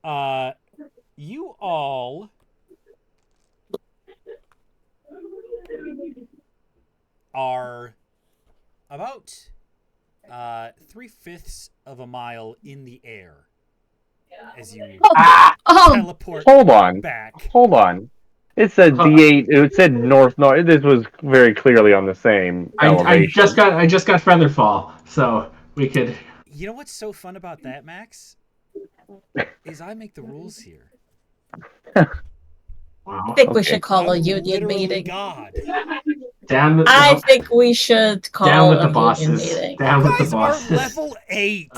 huh? You all are about 3/5 of a mile in the air as you teleport back. Hold on. It said D8. It said north. This was very clearly on the same elevation. I just got Featherfall, so we could. You know what's so fun about that, Max? Is I make the rules here. Wow. I think we should call a union meeting. God. I think we should call down with a the bosses. union meeting. Down with the bosses. Are level 8.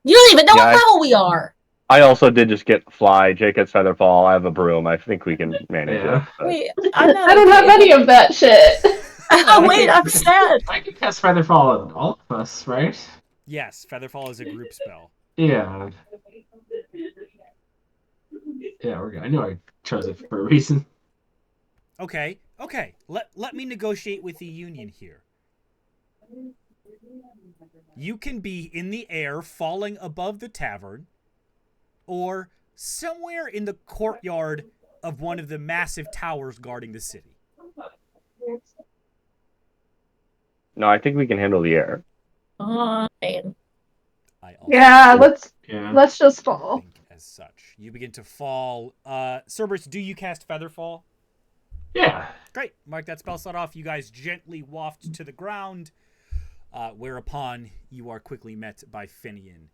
You don't even know what level we are. I also did just get fly. Jake gets featherfall. I have a broom. I think we can manage it. Wait, I don't have any of that shit. Oh wait, I'm sad. I can cast Featherfall on all of us, right? Yes, Featherfall is a group spell. Yeah. Yeah, we're good. I knew I chose it for a reason. Okay. Let me negotiate with the union here. You can be in the air falling above the tavern, or somewhere in the courtyard of one of the massive towers guarding the city. No, I think we can handle the air. Fine. Yeah, let's just fall. As such, You begin to fall. Cerberus, do you cast Featherfall? Yeah. Great. Mark that spell slot off. You guys gently waft to the ground, whereupon you are quickly met by Finian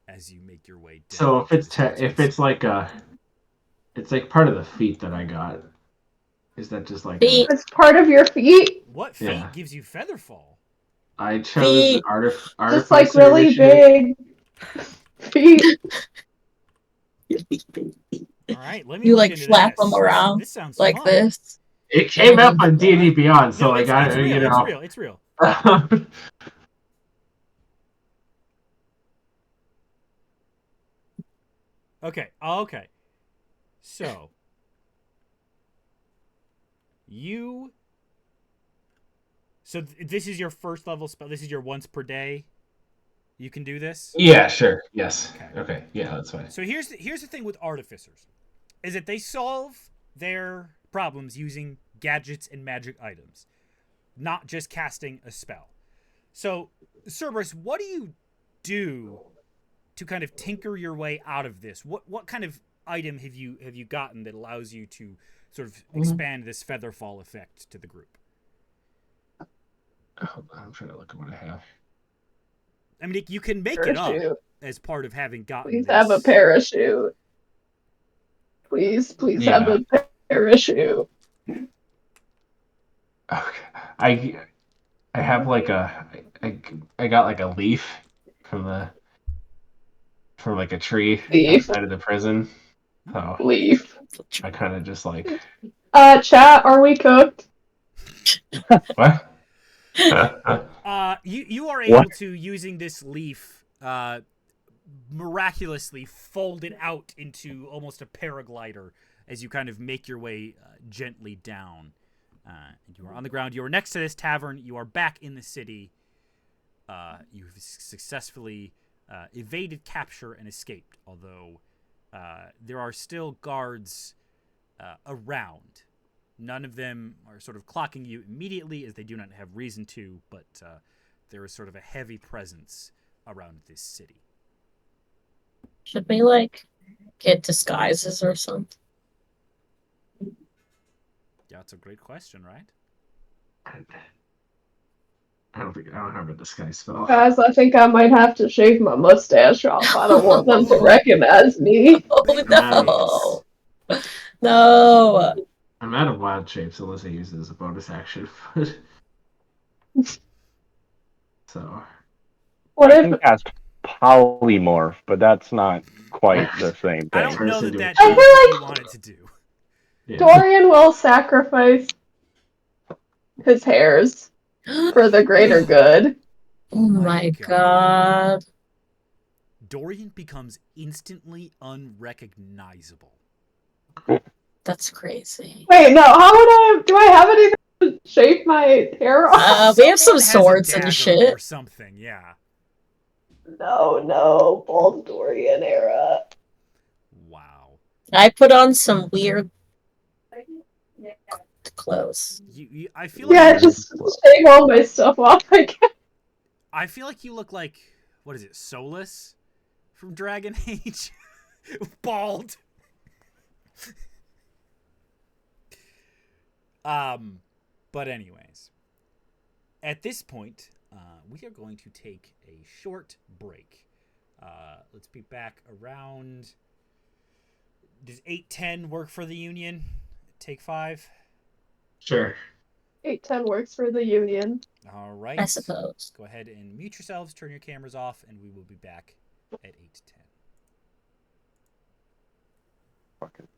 as you make your way down. So if it's like part of the feat that I got, is that just like it's part of your feat? What feat gives you Featherfall? I chose Artificer just like really initiative. Big feet. All right, let me you look like into flap this. them around This sounds like fun. this. It came up on D&D Beyond, so no, like it's real. It's real. Okay. Okay. So this is your first level spell. This is your once per day. You can do this. Yeah, sure. Yes. Okay. Yeah, that's fine. So here's the thing with artificers, is that they solve their problems using gadgets and magic items, not just casting a spell. So, Cerberus, what do you do to kind of tinker your way out of this? What kind of item have you gotten that allows you to sort of expand this Featherfall effect to the group? I'm trying to look at what I have. I mean, you can make it up as part of having gotten Please this. have a parachute. Please have a parachute. Okay. I have like I got like a leaf from like a tree outside of the prison. So leaf. I kind of just like. Chat, are we cooked? What? You are able to, using this leaf, miraculously fold it out into almost a paraglider as you kind of make your way gently down. You are on the ground. You are next to this tavern. You are back in the city. You've successfully evaded capture and escaped, although there are still guards around. None of them are sort of clocking you immediately, as they do not have reason to, but there is sort of a heavy presence around this city. Should we, like, get disguises or something? Yeah, that's a great question, right? I don't have a disguise spell. Guys, I think I might have to shave my mustache off. I don't want them to recognize me. Oh, no. No. I'm out of wild shapes unless I use it as a bonus action. So. I can cast polymorph, but that's not quite the same thing. I don't know that does what you want it to do. Yeah. Dorian will sacrifice his hairs for the greater good. Oh my god. Dorian becomes instantly unrecognizable. That's crazy. Wait, no, do I have anything to shave my hair off? We have some swords and shit. Or something, yeah. No, bald Dorian era. Wow. I put on some weird clothes. I feel like just shave all my stuff off, I guess. I feel like you look like, what is it, Solus from Dragon Age? Bald. But anyways, at this point, we are going to take a short break. Let's be back around. Does 8:10 work for the Union? Take 5? Sure. 8:10 works for the Union. All right. I suppose. Go ahead and mute yourselves, turn your cameras off, and we will be back at 8:10. Fuck it.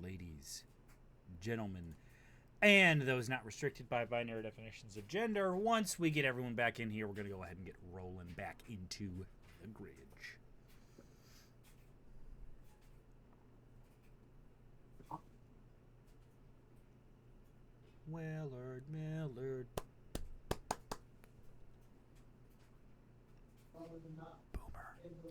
Ladies, gentlemen, and those not restricted by binary definitions of gender, once we get everyone back in here, we're going to go ahead and get rolling back into the Gridge. Millard.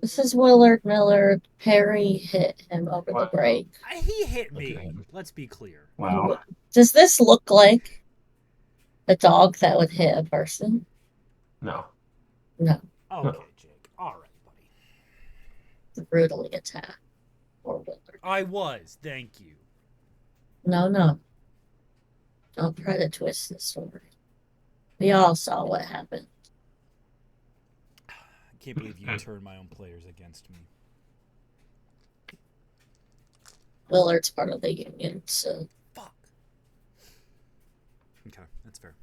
This is Willard Miller. Perry hit him over the break. He hit me. Let's be clear. Wow. Does this look like a dog that would hit a person? No. No. Okay, Jake. All right, buddy. Brutally attacked. Or Willard. I was. Thank you. No. Don't try to twist the story. We all saw what happened. I can't believe you turned my own players against me. Willard's part of the union, so... Fuck. Okay, that's fair.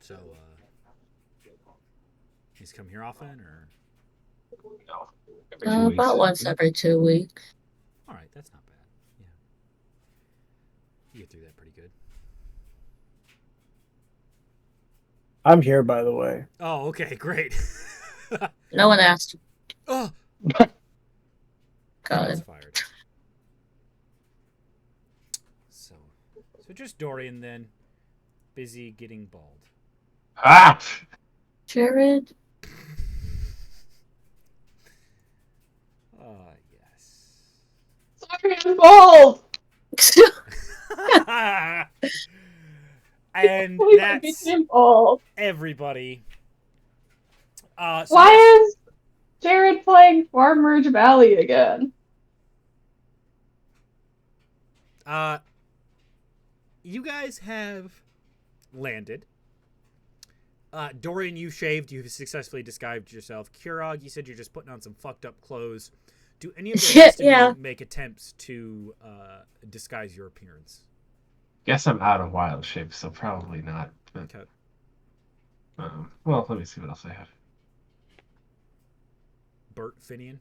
So, he's come here often, or? No. About once every 2 weeks. All right, that's not bad. Yeah, you get through that pretty good. I'm here, by the way. Oh, okay, great. No one asked. Oh, Got it. Fired. So just Dorian then, busy getting bald. Ah! Jared? Yes. Sorry, I'm bald! And Please, I that's became bald. everybody. So Why is Jared playing Farmer's Valley again? You guys have landed. Dorian, you shaved. You've successfully disguised yourself. Kurog, you said you're just putting on some fucked up clothes. Do any of the rest of you make attempts to disguise your appearance? Guess I'm out of wild shape, so probably not. But, Okay. Well, let me see what else I have. Bert Finian?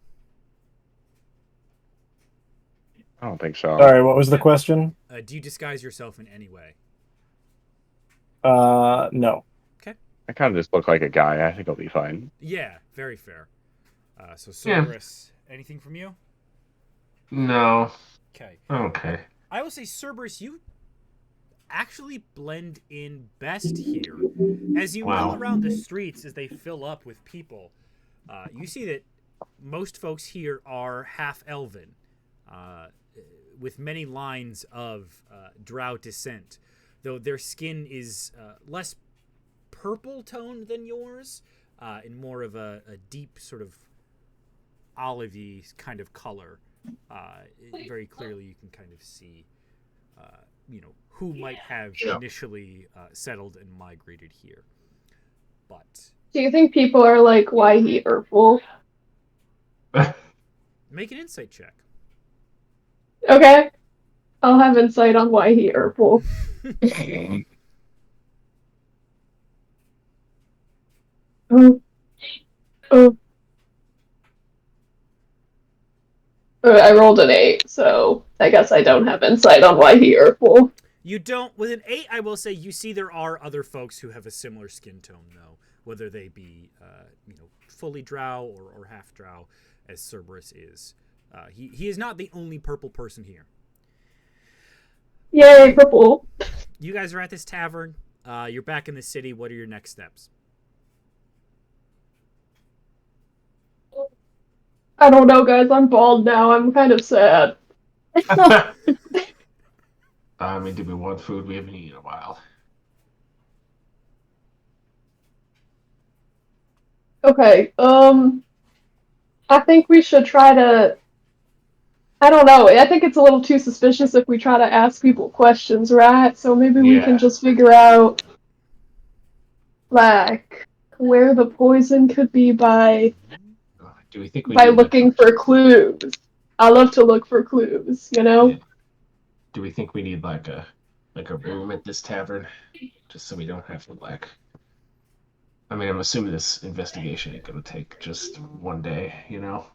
I don't think so. Sorry, what was the question? Do you disguise yourself in any way? No. I kind of just look like a guy. I think I'll be fine. Yeah, very fair. So Cerberus, anything from you? No. Okay. Okay. I will say, Cerberus, you actually blend in best here. As you mill around the streets, as they fill up with people, you see that most folks here are half-elven, with many lines of drow descent, though their skin is less purple toned than yours, in more of a deep sort of olivey kind of color. Very clearly you can kind of see who might have initially settled and migrated here. But Do you think people are like, why he Urful? make an insight check. Okay. I'll have insight on why he Urful. I rolled an 8, so I guess I don't have insight on why he Urful. You don't. With an 8, I will say you see there are other folks who have a similar skin tone, though, whether they be, fully drow or half drow, as Cerberus is. He is not the only purple person here. Yay, purple. You guys are at this tavern. You're back in the city. What are your next steps? I don't know, guys. I'm bald now. I'm kind of sad. I mean, do we want food? We haven't eaten in a while. Okay, I think we should try to... I don't know. I think it's a little too suspicious if we try to ask people questions, right? So maybe we can just figure out like where the poison could be by Do we think we by need looking for clues. I love to look for clues, you know? Yeah. Do we think we need like a room at this tavern? Just so we don't have to like I mean, I'm assuming this investigation ain't gonna take just one day, you know?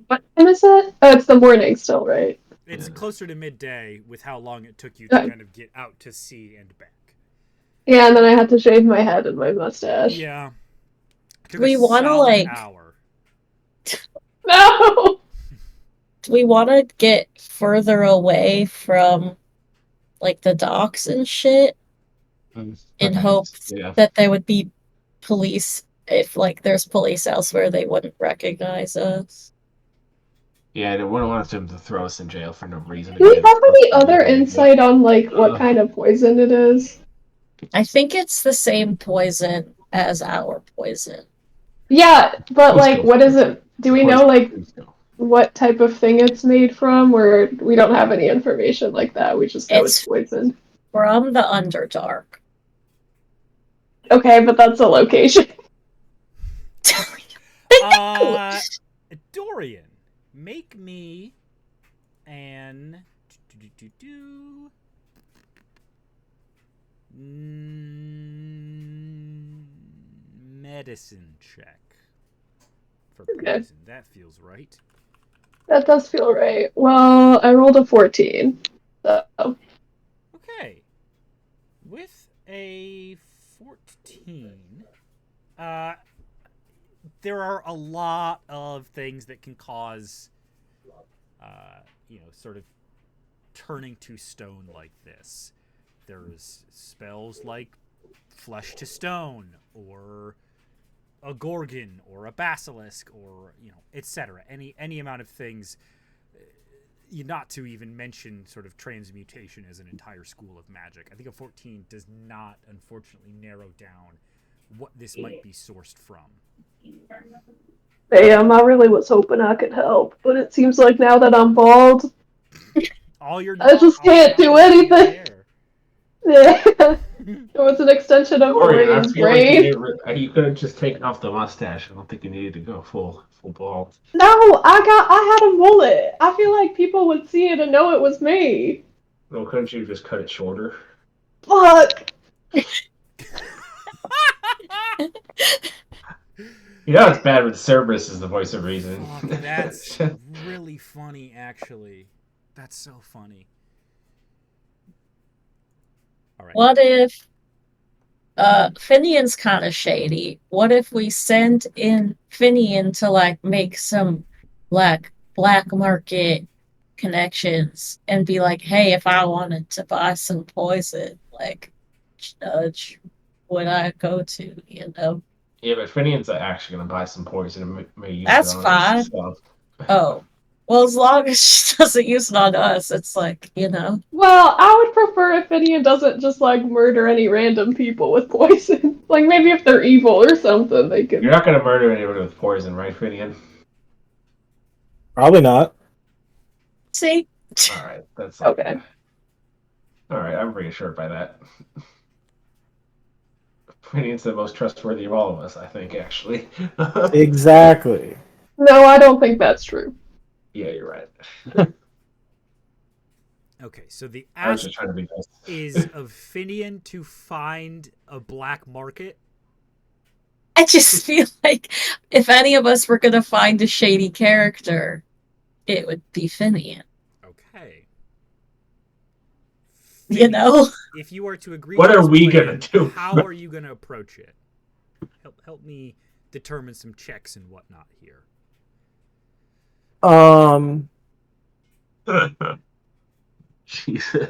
What time is it? Oh, it's the morning still, right? It's Yeah. closer to midday with how long it took you to kind of get out to sea and back. Yeah, and then I had to shave my head and my mustache. Yeah. It took We a want to solid hour. No! Do we want to get further away from like the docks and shit in hopes that there would be police if like there's police elsewhere they wouldn't recognize us? Yeah, I wouldn't want them to throw us in jail for no reason. Do we have any other insight on like what kind of poison it is? I think it's the same poison as our poison. Yeah, but like what is it? Do we know like what type of thing it's made from, or we don't have any information like that? We just know it's poison. From the Underdark. Okay, but that's a location. Dorian, make me an medicine check for poison. Okay. That feels right. That does feel right. Well, I rolled a 14. So. Okay. With a 14, there are a lot of things that can cause, sort of turning to stone like this. There's spells like flesh to stone, or a gorgon, or a basilisk, or etc. Any amount of things. Not to even mention sort of transmutation as an entire school of magic. I think a 14 does not, unfortunately, narrow down what this might be sourced from. Damn, I really was hoping I could help, but it seems like now that I'm bald, I just can't do anything. Yeah. It was an extension of Dorian's brain. Like you could have just taken off the mustache. I don't think you needed to go full bald. No, I had a mullet. I feel like people would see it and know it was me. Well, couldn't you just cut it shorter? Fuck. It's bad when Cerberus is the voice of reason. Fuck, that's really funny, actually. That's so funny. All right. What if Finian's kind of shady? What if we send in Finian to like make some like black market connections and be like, hey, if I wanted to buy some poison, like judge would I go to, Yeah, but Finian's actually gonna buy some poison and may use That's it on fine. himself. Oh. Well, as long as she doesn't use it on us, it's like, Well, I would prefer if Finian doesn't just like murder any random people with poison. Like maybe if they're evil or something, they could. You're not gonna murder anyone with poison, right, Finian? Probably not. See? Alright, that's okay. Alright, I'm reassured by that. Finian's the most trustworthy of all of us, I think, actually. Exactly. No, I don't think that's true. Yeah, you're right. Okay, so the ask is of Finian to find a black market. I just feel like if any of us were going to find a shady character, it would be Finian. Okay. Finian, if you are to agree what to are we plan, gonna do? How are you gonna approach it? Help me determine some checks and whatnot here. Jesus.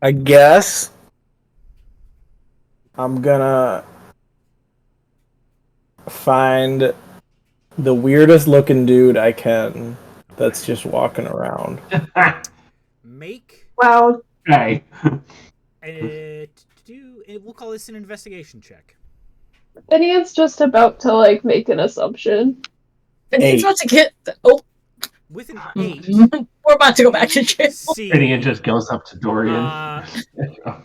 I guess I'm gonna find the weirdest looking dude I can that's just walking around. Wow. Hey. We'll call this an investigation check. Finian's just about to like make an assumption. And he's about to get. Oh. With an 8. We're about to go back to jail. Gideon just goes up to Dorian.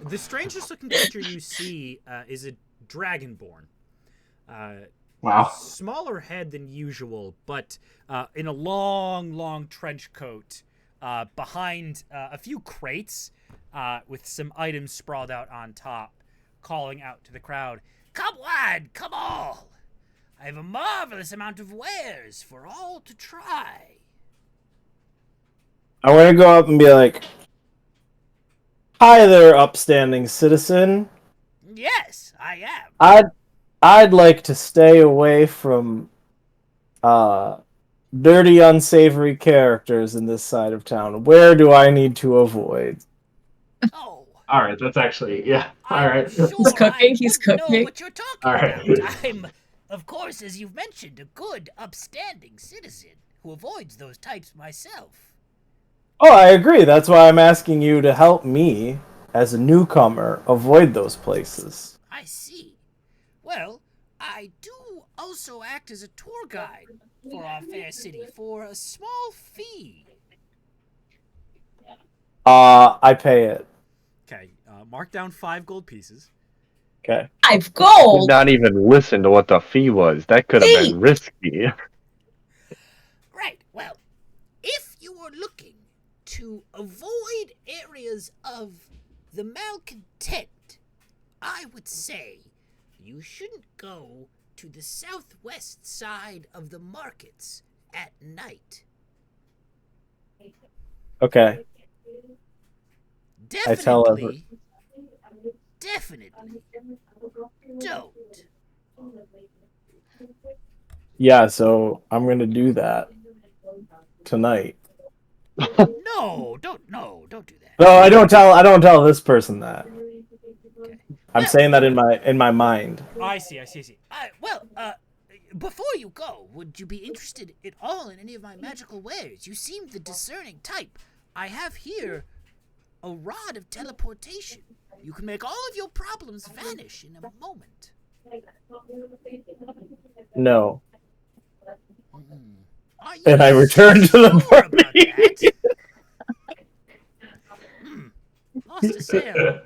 The strangest looking creature you see is a dragonborn. Wow. Smaller head than usual, but in a long trench coat behind a few crates with some items sprawled out on top, calling out to the crowd, "Come one, come all! I have a marvelous amount of wares for all to try." I want to go up and be like, "Hi there, upstanding citizen. Yes, I am. I'd like to stay away from dirty, unsavory characters in this side of town. Where do I need to avoid?" Oh. All right, that's actually All right. Sure He's cooking. He's cooking. Know what you're talking about. I'm, of course, as you've mentioned, a good, upstanding citizen who avoids those types myself. Oh, I agree. That's why I'm asking you to help me, as a newcomer, avoid those places. I see. Well, I do also act as a tour guide for our fair city for a small fee. I pay it. Okay, mark down 5 gold pieces. Okay. 5 gold? Did not even listen to what the fee was. That could have been risky. Right, well, if you were looking to avoid areas of the malcontent, I would say you shouldn't go to the southwest side of the markets at night. Okay. Definitely don't. Yeah, so I'm gonna do that tonight. No, don't do that. No, I don't tell this person that. Okay. I'm saying that in my mind. I see. Well, before you go, would you be interested at all in any of my magical wares? You seem the discerning type. I have here a rod of teleportation. You can make all of your problems vanish in a moment. No. Mm-hmm. And I return to the party. Lost a sale.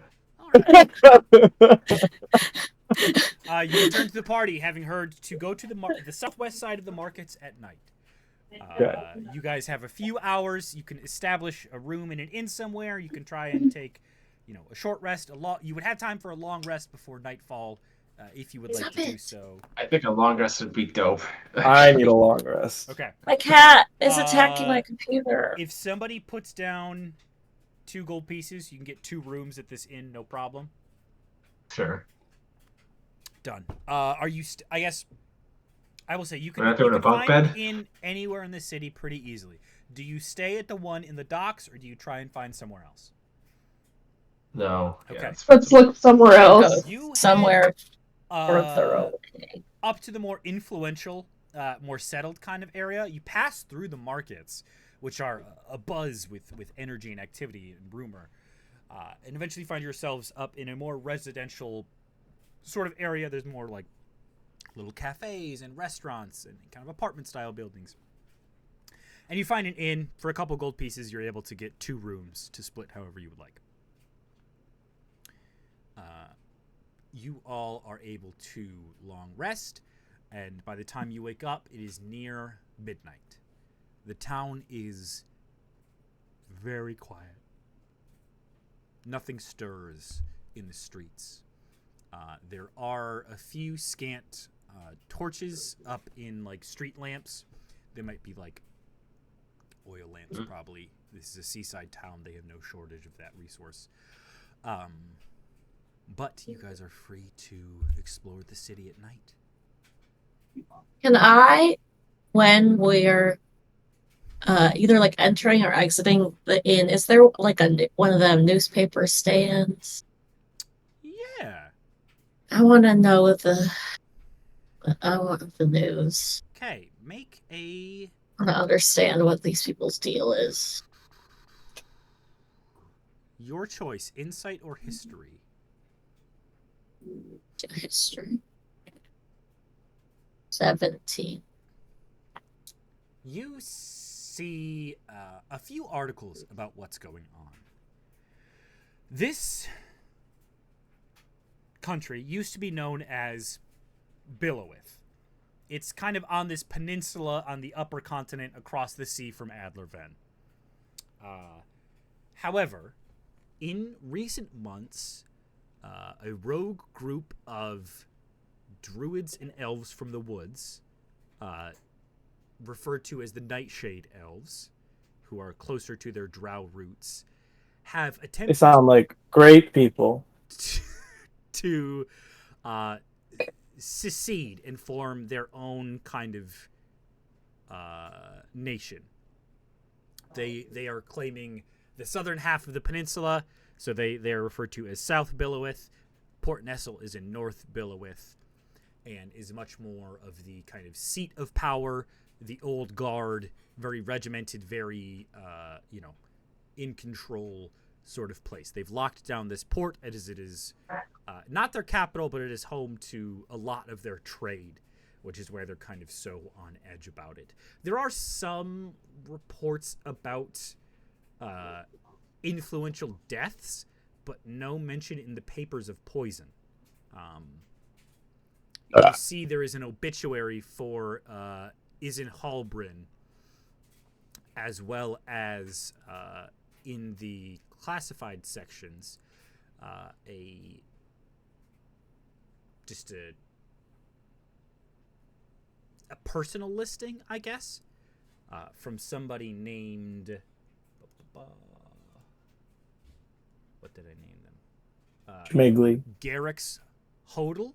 All right. You return to the party, having heard to go to the southwest side of the markets at night. You guys have a few hours. You can establish a room in an inn somewhere. You can try and take, a short rest. You would have time for a long rest before nightfall, if you would like to do so. I think a long rest would be dope. I need a long rest. Okay. My cat is attacking my computer. If somebody puts down 2 gold pieces, you can get 2 rooms at this inn, no problem. Sure. Done. Are you? I guess. I will say you can bunk find bed? an inn anywhere in the city pretty easily. Do you stay at the one in the docks, or do you try and find somewhere else? No. Okay. Let's look somewhere else. Somewhere further up to the more influential, more settled kind of area. You pass through the markets, which are abuzz with energy and activity and rumor, and eventually find yourselves up in a more residential sort of area. There's more like little cafes and restaurants and kind of apartment-style buildings. And you find an inn. For a couple gold pieces, you're able to get 2 rooms to split however you would like. You all are able to long rest, and by the time you wake up, it is near midnight. The town is very quiet. Nothing stirs in the streets. There are a few scant torches up in like street lamps. They might be like oil lamps, probably. This is a seaside town. They have no shortage of that resource. But you guys are free to explore the city at night. Can I, when we're either like entering or exiting the inn, is there like one of them newspaper stands? Yeah. I want to know I want the news. Okay, make a... I want to understand what these people's deal is. Your choice, insight or history? History. 17. You see a few articles about what's going on. This country used to be known as Billowith. It's kind of on this peninsula on the upper continent across the sea from Adlerven. However, in recent months, a rogue group of druids and elves from the woods, referred to as the Nightshade Elves, who are closer to their drow roots, have attempted... They sound like great people. ...to secede and form their own kind of nation. They are claiming the southern half of the peninsula, so they are referred to as South Billowith. Port Nestle is in North Billowith and is much more of the kind of seat of power, the old guard, very regimented, very, in control sort of place. They've locked down this port as it is not their capital, but it is home to a lot of their trade, which is where they're kind of so on edge about it. There are some reports about influential deaths, but no mention in the papers of poison. You see there is an obituary for Isin Hallbryn, as well as in the classified sections, a personal listing, I guess, from somebody named... what did I name them? Schmigley. Garrick's Hodel.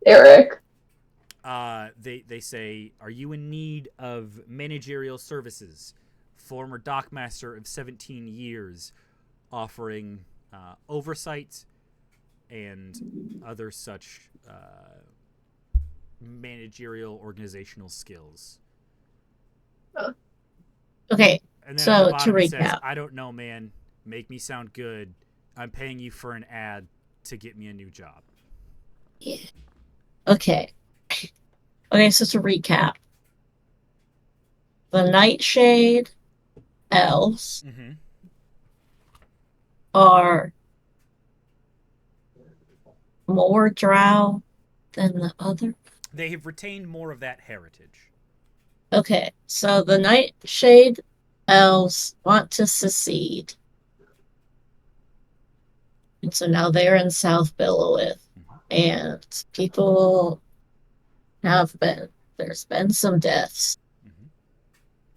Eric. They say, are you in need of managerial services? Former dockmaster of 17 years, offering oversight and other such managerial organizational skills. Okay, And then so at the to bottom it says, recap, I don't know, man. Make me sound good. I'm paying you for an ad to get me a new job. yeah. Okay. Okay, so to recap, the Nightshade elves are more drow than the other. They have retained more of that heritage. Okay, so the Nightshade elves want to secede. And so now they're in South Billowith. And people there's been some deaths.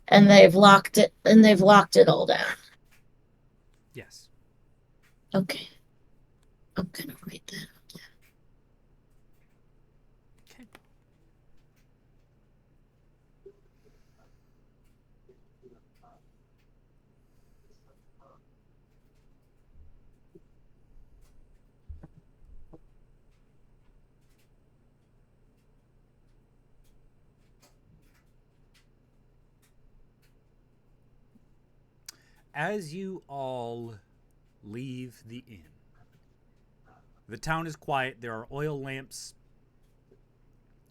And they've locked it all down. Yes. Okay. I'm gonna write that. Okay. As you all leave the inn, the town is quiet. There are oil lamps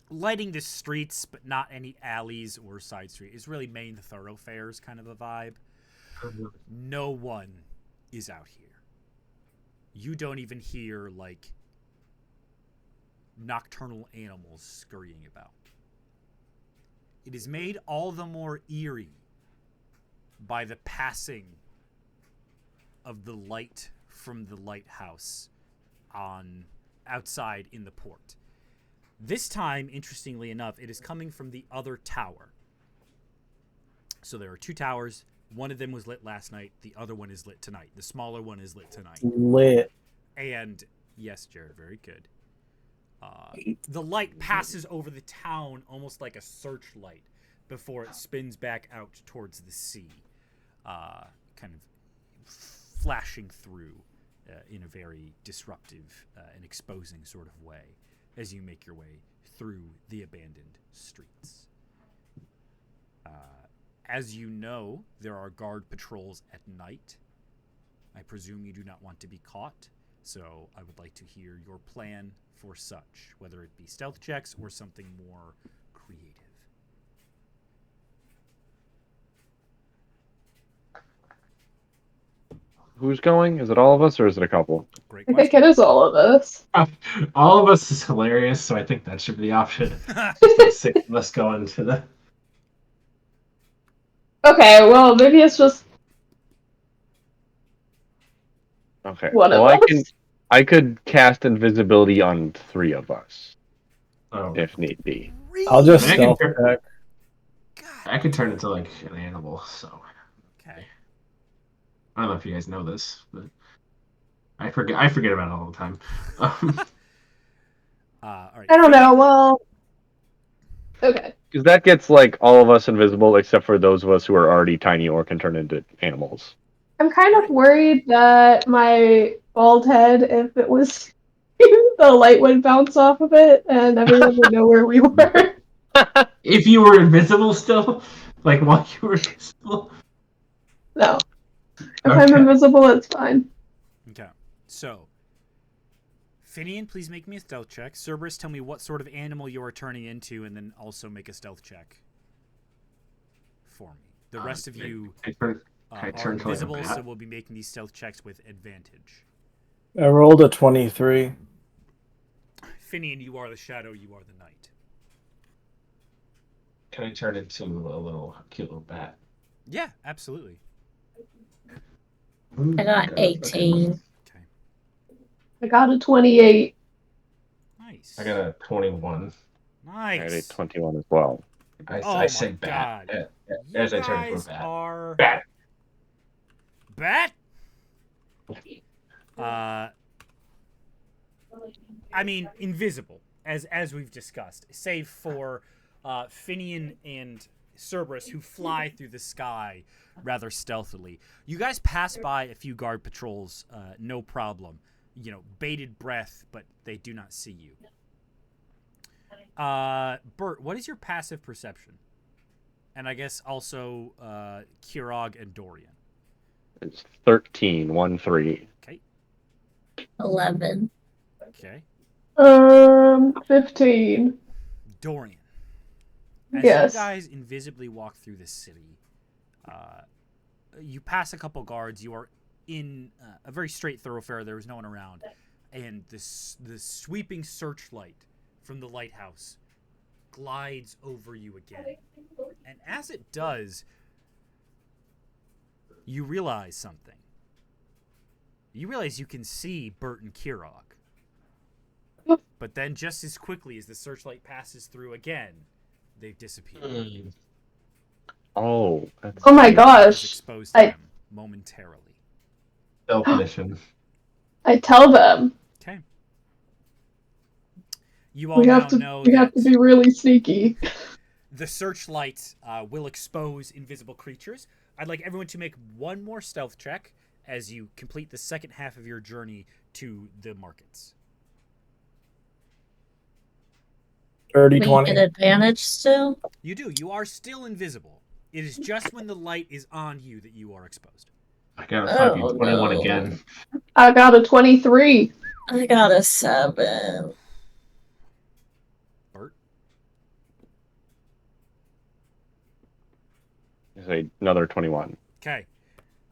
lighting the streets, but not any alleys or side street. It's really main thoroughfares kind of a vibe. No one is out here. You don't even hear, like, nocturnal animals scurrying about. It is made all the more eerie by the passing of the light from the lighthouse on outside in the port. This time, interestingly enough, it is coming from the other tower. So there are two towers. One of them was lit last night. The other one is lit tonight. The smaller one is lit tonight. Lit. And yes, Jared, very good. The light passes over the town almost like a searchlight before it spins back out towards the sea, kind of flashing through in a very disruptive and exposing sort of way as you make your way through the abandoned streets. As you know, there are guard patrols at night. I presume you do not want to be caught, so I would like to hear your plan for such, whether it be stealth checks or something more creative. who's going? Is it all of us or is it a couple? Great I question. think it is all of us. All of us is hilarious, so I think that should be the option. Just like 6 of us going to the. Okay, well, maybe it's just Okay. one of Well, us. I could cast invisibility on 3 of us Oh, if need be. I'll just I can stealth check. I could turn into like an animal. So Okay. I don't know if you guys know this, but I forget about it all the time. All right. I don't know. Well, okay. Because that gets like all of us invisible except for those of us who are already tiny or can turn into animals. I'm kind of worried that my bald head, if it was, the light would bounce off of it, and everyone would know where we were. If you were invisible still, like while you were invisible. No, if I'm Okay. invisible, it's fine. Okay. So, Finian, please make me a stealth check. Cerberus, tell me what sort of animal you are turning into, and then also make a stealth check for me. The rest of you I are turn to like a invisible, bat? so we'll be making these stealth checks with advantage. I rolled a 23. Finian, you are the shadow, you are the night. Can I turn into a little cute little bat? Yeah, absolutely. I got 18. Okay. I got a 28. Nice. I got a 21. Nice. I had a 21 as well. I said bat as I turned into a bat. Are Bat. bat. I mean, invisible, as we've discussed, save for Finian and Cerberus, who fly through the sky rather stealthily. You guys pass by a few guard patrols, no problem. You know, bated breath, but they do not see you. Bert, what is your passive perception? And I guess also Kirog and Dorian. It's 13, 1-3. Okay. 11. Okay. 15. Dorian. As Yes. you guys invisibly walk through the city, you pass a couple guards. You are in a very straight thoroughfare. There is no one around. And the sweeping searchlight from the lighthouse glides over you again. And as it does, you realize something. You realize you can see Bert and Kirog. But then just as quickly as the searchlight passes through again, they've disappeared. Oh. Oh my gosh. Exposed to them momentarily. Self-mission. I tell them. Okay. You all now know we have to be really sneaky. The searchlight will expose invisible creatures. I'd like everyone to make one more stealth check as you complete the second half of your journey to the markets. 30, We 20. get advantage still? You do. You are still invisible. It is just when the light is on you that you are exposed. I got a fucking 21 again. I got a 23. I got a 7. Bert? Another 21. Okay.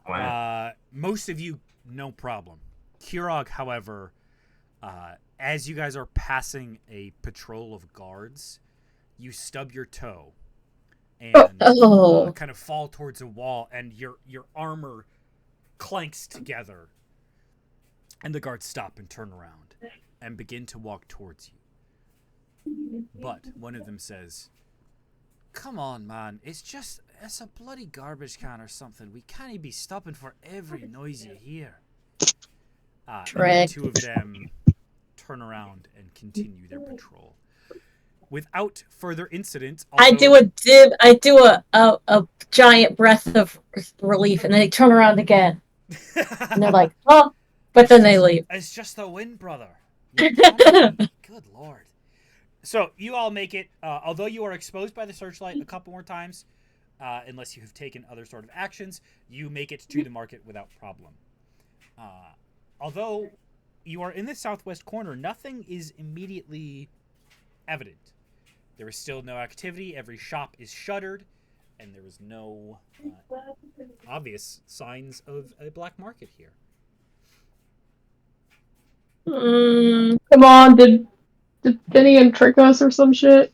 Wow. Most of you, no problem. Kirog, however, as you guys are passing a patrol of guards, you stub your toe and kind of fall towards a wall, and your armor clanks together, and the guards stop and turn around and begin to walk towards you. But one of them says, "Come on, man, it's a bloody garbage can or something. We can't be stopping for every noise you hear." And the two of them turn around and continue their patrol. Without further incident, I do a giant breath of relief, and then they turn around again. And they're like, "Oh," but then they leave. It's just the wind, brother. Good Lord. So you all make it, although you are exposed by the searchlight a couple more times, unless you have taken other sort of actions, you make it to the market without problem. Although you are in the southwest corner, nothing is immediately evident. There is still no activity. Every shop is shuttered. and there was no obvious signs of a black market here. Come on, did Finian trick us or some shit?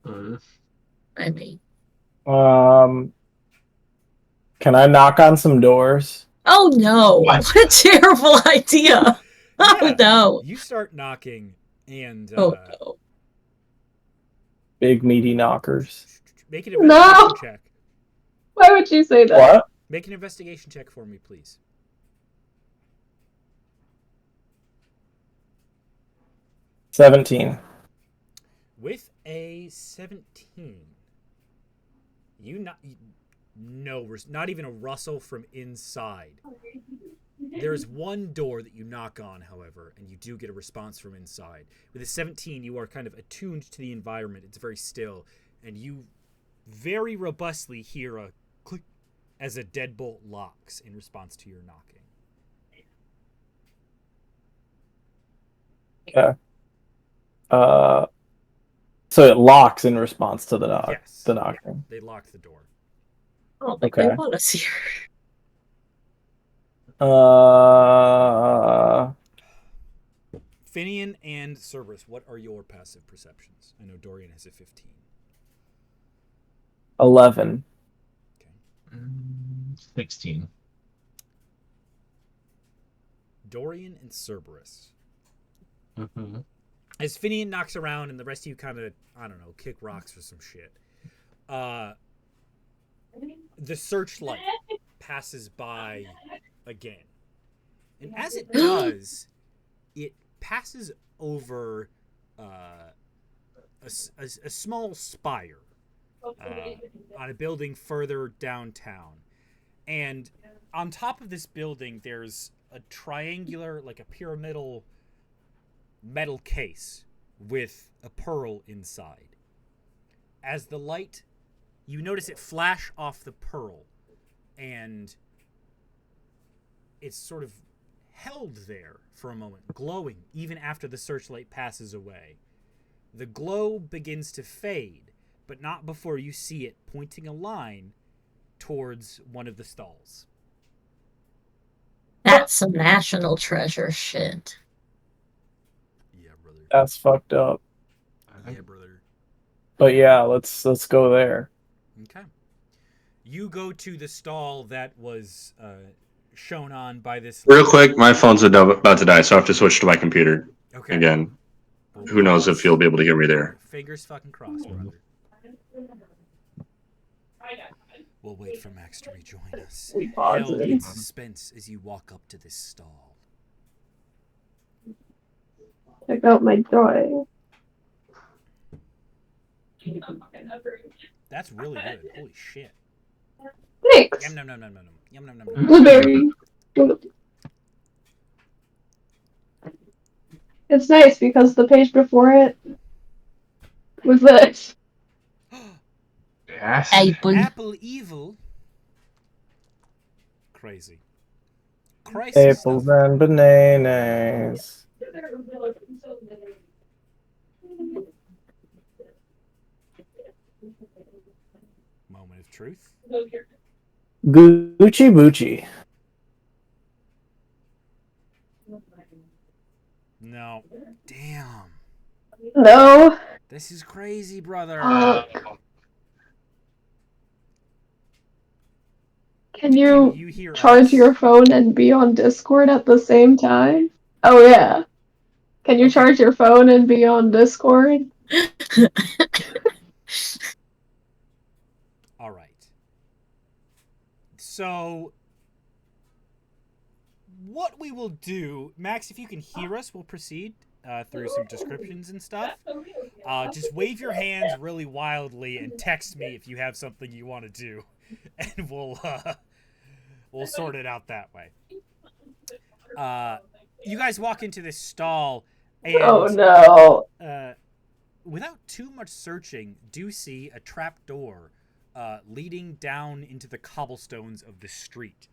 I mean, can I knock on some doors? oh no! What a terrible idea! Oh no! You start knocking, and oh no! Big meaty knockers. Make an investigation check. Why would you say that? What? Make an investigation check for me, please. 17. With a 17, not even a rustle from inside. There's one door that you knock on, however, and you do get a response from inside. With a 17, you are kind of attuned to the environment. It's very still, and you very robustly hear a click as a deadbolt locks in response to your knocking. Yeah. So it locks in response to the knock. Yes. The knocking. They locked the door. I don't think they want us here. Finian and Cerberus, what are your passive perceptions? I know Dorian has a 15. 11. Okay. 16. Dorian and Cerberus. Mm-hmm. As Finian knocks around and the rest of you kind of, I don't know, kick rocks or some shit, the searchlight passes by again. And as it does, it passes over a small spire on a building further downtown. And on top of this building, there's a triangular, like a pyramidal metal case with a pearl inside. As the light, you notice it flash off the pearl, and it's sort of held there for a moment, glowing even after the searchlight passes away. The glow begins to fade, but not before you see it pointing a line towards one of the stalls. That's some national treasure shit. Yeah, brother. That's fucked up. Yeah, brother. But yeah, let's go there. Okay. You go to the stall that was shown on by this... Real quick, my phone's about to die, so I have to switch to my computer. Okay. Again. Who knows if you'll be able to hear me there. Fingers fucking crossed, brother. We'll wait for Max to rejoin us. Held in suspense as you walk up to this stall. Check out my drawing. That's really good. Holy shit. Thanks. Yum nom nom nom nom. Yum nom nom nom. Blueberry. It's nice because the page before it was this. Yes. Apple evil. Crazy. Crisis. Apples and bananas. Moment of truth. Gucci Bucci. No. Damn. No. This is crazy, brother. Can you hear charge us? your phone and be on Discord at the same time? Oh yeah. Can you charge your phone and be on Discord? All right. So, what we will do, Max, if you can hear us, we'll proceed through some descriptions and stuff. Just wave your hands really wildly and text me if you have something you want to do, and we'll sort it out that way. You guys walk into this stall, and oh no! Without too much searching, do see a trap door leading down into the cobblestones of the street.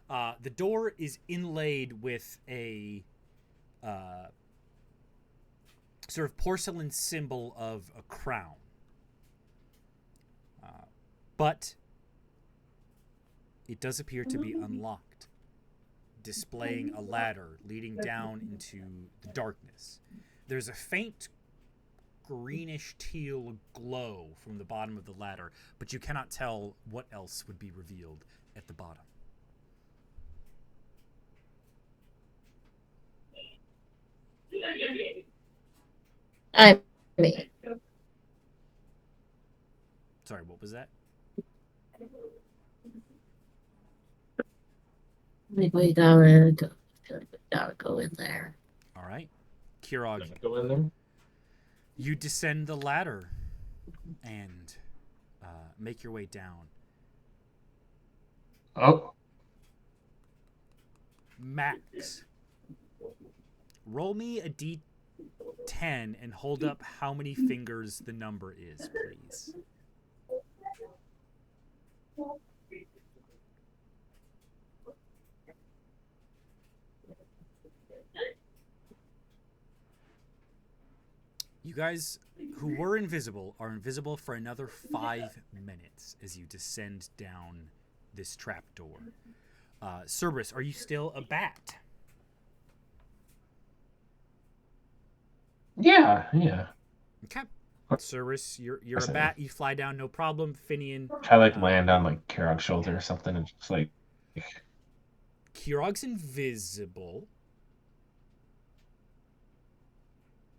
The door is inlaid with a sort of porcelain symbol of a crown. but it does appear to be unlocked, displaying a ladder leading down into the darkness. There's a faint greenish teal glow from the bottom of the ladder, but you cannot tell what else would be revealed at the bottom. I mean, Sorry, what was that? we gotta go in there. All right. Kirog, Go in there. you descend the ladder and make your way down. Oh. Max, roll me a d10 and hold up how many fingers the number is, please. You guys who were invisible are invisible for another 5 minutes as you descend down this trapdoor. Cerberus, are you still a bat? Yeah. Okay. Cerberus, you're a bat. You fly down, no problem. Finian. I like land on like Kirog's shoulder or something, and just like. Kirog's invisible.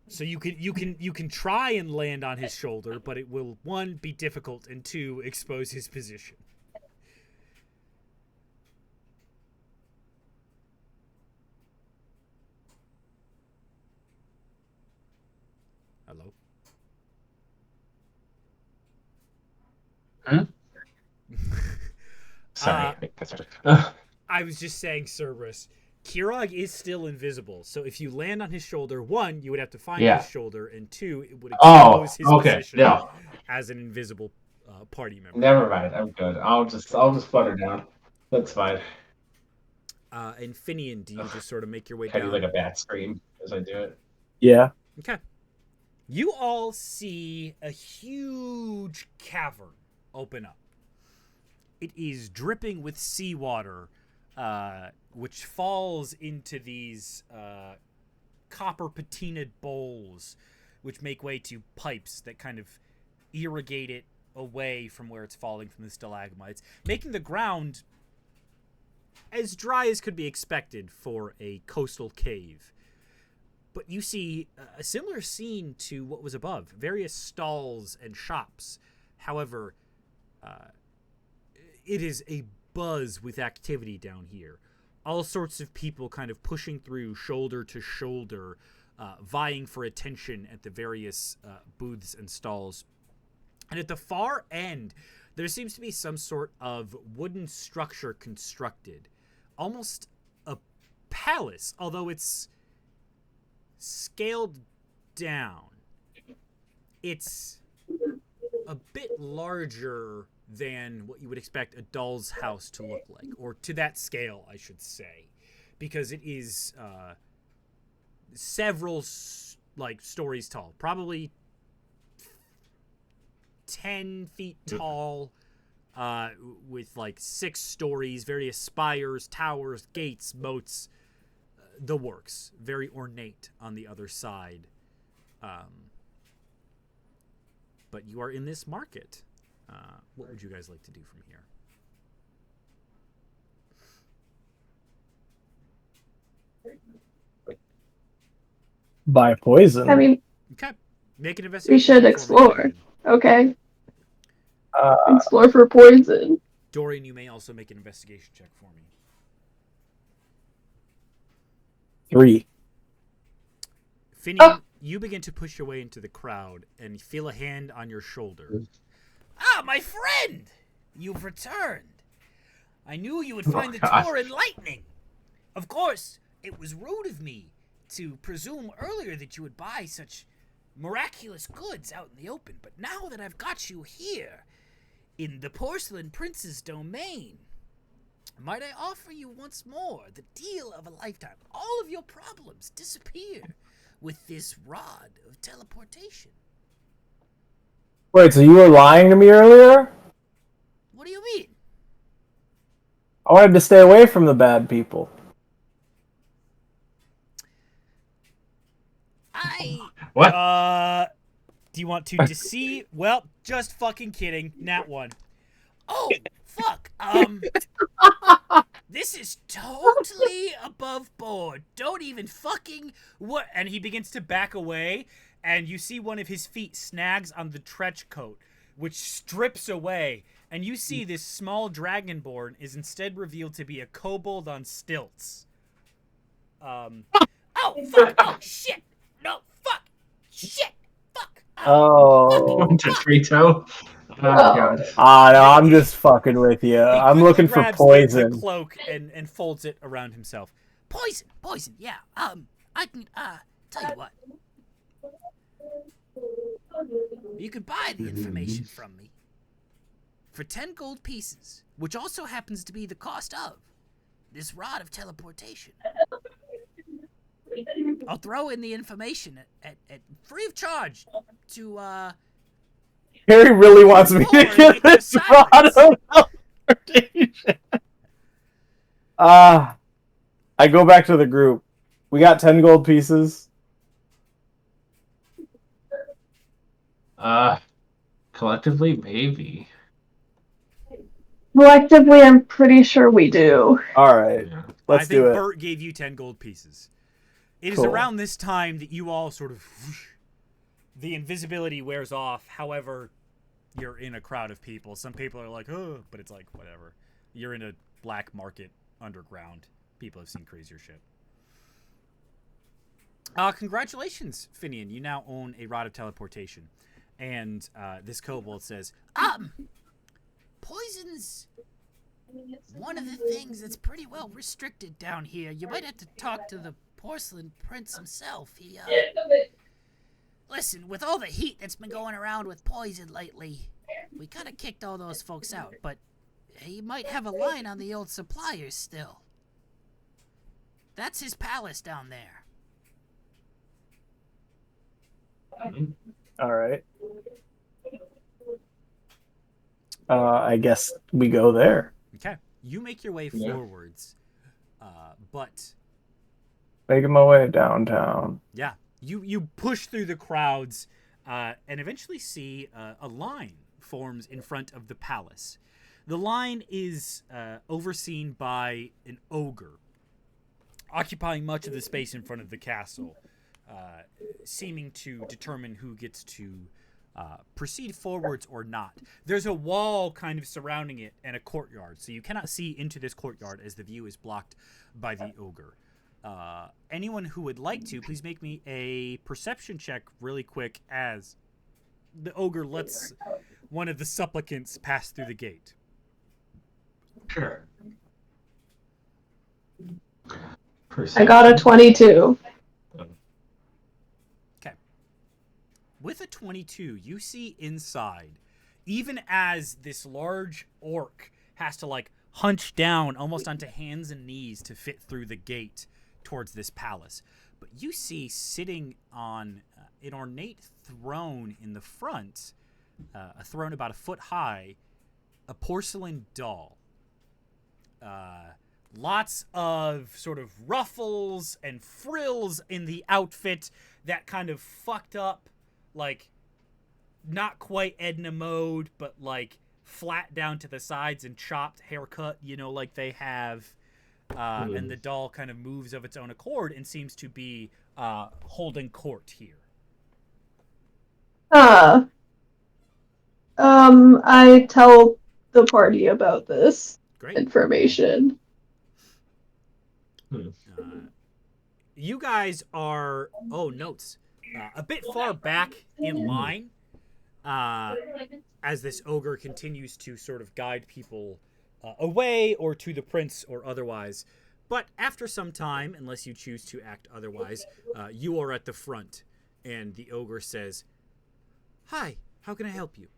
So you can try and land on his shoulder, but it will, 1, be difficult, and 2, expose his position. Hello? Sorry. I was just saying, Cerberus. Kirog is still invisible, so if you land on his shoulder, 1, you would have to find his shoulder, and 2, it would expose his position as an invisible party member. Never mind, I'm good. I'll just flutter down. That's fine. And Finian, do you just sort of make your way Can down? I do like a bat scream as I do it? Yeah. Okay. You all see a huge cavern open up. It is dripping with seawater, which falls into these copper patinaed bowls, which make way to pipes that kind of irrigate it away from where it's falling from the stalagmites, making the ground as dry as could be expected for a coastal cave. But you see a similar scene to what was above, various stalls and shops. However, it is a buzz with activity down here. All sorts of people kind of pushing through shoulder to shoulder, vying for attention at the various booths and stalls. And at the far end, there seems to be some sort of wooden structure constructed. Almost a palace, although it's scaled down. It's a bit larger than what you would expect a doll's house to look like, or to that scale, I should say, because it is several stories tall, probably 10 feet tall, with 6 stories, various spires, towers, gates, moats, the works. Very ornate on the other side. But you are in this market. What would you guys like to do from here? Buy poison. I mean, Okay. Make an investigation. we should explore. Okay. Uh, Explore for poison. Dorian, you may also make an investigation check for me. 3. Finian, you begin to push your way into the crowd and feel a hand on your shoulder. Ah, my friend! You've returned. I knew you would find the tour enlightening. Of course, it was rude of me to presume earlier that you would buy such miraculous goods out in the open, but now that I've got you here, in the Porcelain Prince's domain, might I offer you once more the deal of a lifetime? All of your problems disappear with this rod of teleportation. Wait, so you were lying to me earlier? I wanted to stay away from the bad people. What? Do you want to deceive? Well, just fucking kidding. Nat 1. Oh, fuck. This is totally above board. Don't even fucking what? And he begins to back away, and you see one of his feet snags on the trench coat, which strips away, and you see this small dragonborn is instead revealed to be a kobold on stilts. Oh, fuck! Oh, shit! No, fuck! Shit! Fuck! Oh. To Trito. Oh, God. No, I'm just fucking with you. I'm looking for poison. The cloak and folds it around himself. Poison, yeah. I can, tell you what. You could buy the information from me for 10 gold pieces, which also happens to be the cost of this rod of teleportation. I'll throw in the information at free of charge to, Harry really wants me to get this rod of teleportation. I go back to the group. We got 10 gold pieces. Collectively, maybe. Collectively, I'm pretty sure we do. All right, let's do it. I think Bert gave you 10 gold pieces. It is around this time that you all sort of... the invisibility wears off. However, you're in a crowd of people. Some people are like, oh, but it's like, whatever. You're in a black market underground. People have seen crazier shit. Congratulations, Finian. You now own a rod of teleportation. And this kobold says, poison's one of the things that's pretty well restricted down here. You might have to talk to the porcelain prince himself. He, listen, with all the heat that's been going around with poison lately, we kind of kicked all those folks out, but he might have a line on the old suppliers still. That's his palace down there. All right. I guess we go there. Okay. You make your way forwards, but... Making my way downtown. Yeah. You push through the crowds and eventually see a line forms in front of the palace. The line is overseen by an ogre, occupying much of the space in front of the castle, seeming to determine who gets to proceed forwards or not. There's a wall kind of surrounding it and a courtyard, so you cannot see into this courtyard as the view is blocked by the ogre. Anyone who would like to, please make me a perception check really quick as the ogre lets one of the supplicants pass through the gate. Sure. I got a 22. Okay. With a 22, you see inside, even as this large orc has to like hunch down almost onto hands and knees to fit through the gate towards this palace. But you see sitting on an ornate throne in the front, a throne about a foot high, a porcelain doll. Lots of sort of ruffles and frills in the outfit, that kind of fucked up, like, not quite Edna mode, but like flat down to the sides and chopped haircut, you know, like they have. And the doll kind of moves of its own accord and seems to be holding court here. I tell the party about this information. You guys are, notes, a bit far back in line as this ogre continues to sort of guide people away or to the prince or otherwise. But after some time, unless you choose to act otherwise, you are at the front, and the ogre says, "Hi, how can I help you?"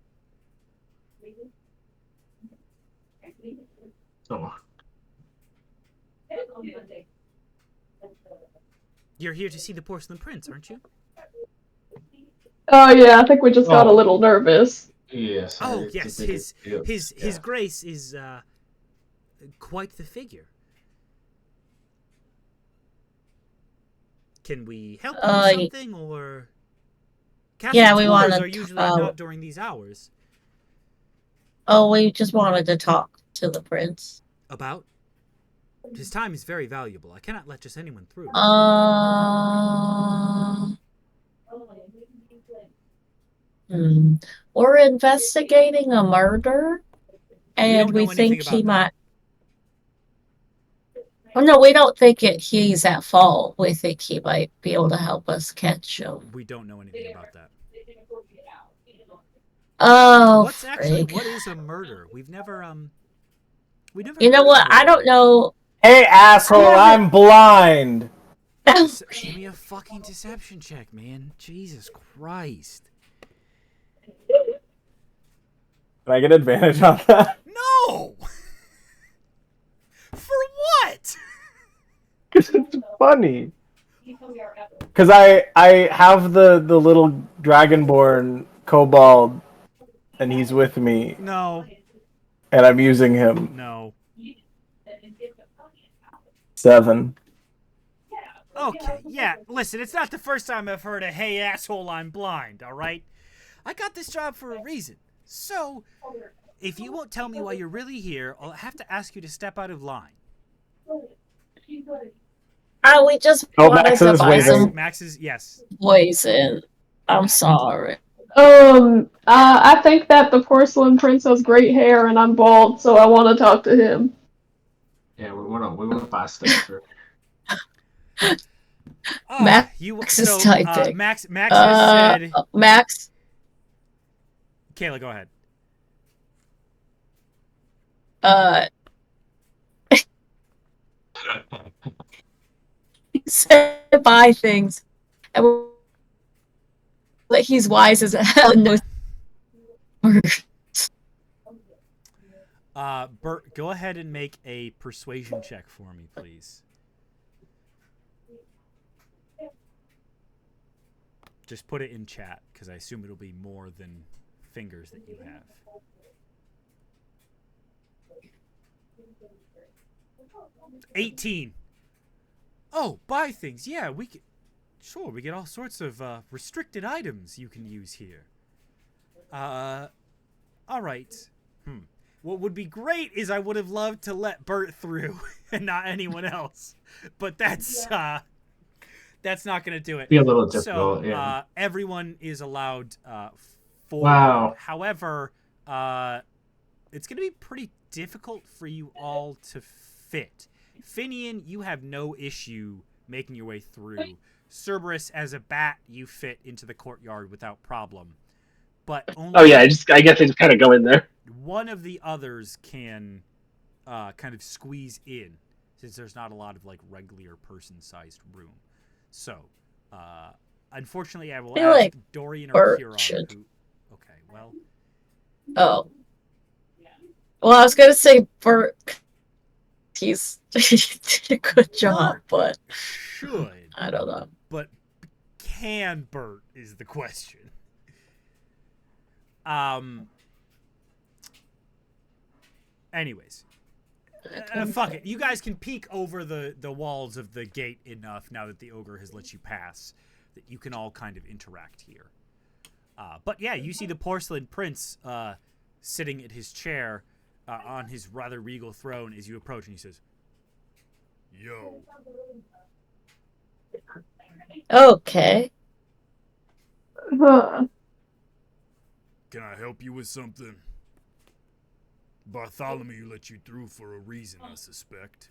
Oh. You're here to see the porcelain prince, aren't you? Oh yeah, I think we just got a little nervous. Yes. Oh yes, his grace is quite the figure. Can we help you with something, or... Castle we tours wanted are usually not during these hours. Oh, we just wanted to talk to the prince. About? His time is very valuable. I cannot let just anyone through. We're investigating a murder, and we think he might... Oh, no, we don't think he's at fault. We think he might be able to help us catch him. We don't know anything about that. Oh, what is a murder? We've never You know what? I don't know. Hey, asshole, I'm blind. Give me a fucking deception check, man. Jesus Christ. Can I get advantage on that? No! For what? Because it's funny. Because I have the little dragonborn kobold, and he's with me. No. And I'm using him. No. 7. Okay, yeah, listen, it's not the first time I've heard a "hey asshole, I'm blind," alright? I got this job for a reason. So, if you won't tell me why you're really here, I'll have to ask you to step out of line. We just wanted to buy some Max's, yes. poison. I'm sorry. I think that the porcelain prince has great hair and I'm bald, so I want to talk to him. Yeah, we want to buy stuff for... Max is typing. Max has said... Max? Kayla, go ahead. He said buy things. And he's wise as hell and knows. Bert, go ahead and make a persuasion check for me, please. Just put it in chat, because I assume it'll be more than fingers that you have. $18. Oh, buy things. Yeah, we can... Sure, we get all sorts of restricted items you can use here. All right. What would be great is I would have loved to let Bert through and not anyone else. But that's not going to do it. Be a little difficult, so, everyone is allowed 4. Wow. However, it's going to be pretty difficult for you all to fit. Finian, you have no issue making your way through. Cerberus, as a bat, you fit into the courtyard without problem. But only I guess they just kind of go in there. One of the others can kind of squeeze in, since there's not a lot of like regular person-sized room. So, unfortunately, I will ask Dorian or Kieran. Okay, well. Oh. Well, I was gonna say Bert. He did a good job, but should I don't know. But can Bert is the question. Anyways, fuck it. You guys can peek over the walls of the gate enough now that the ogre has let you pass that you can all kind of interact here. But yeah, you see the porcelain prince sitting at his chair on his rather regal throne as you approach, and he says, "Yo." Okay. Can I help you with something? Bartholomew let you through for a reason, I suspect.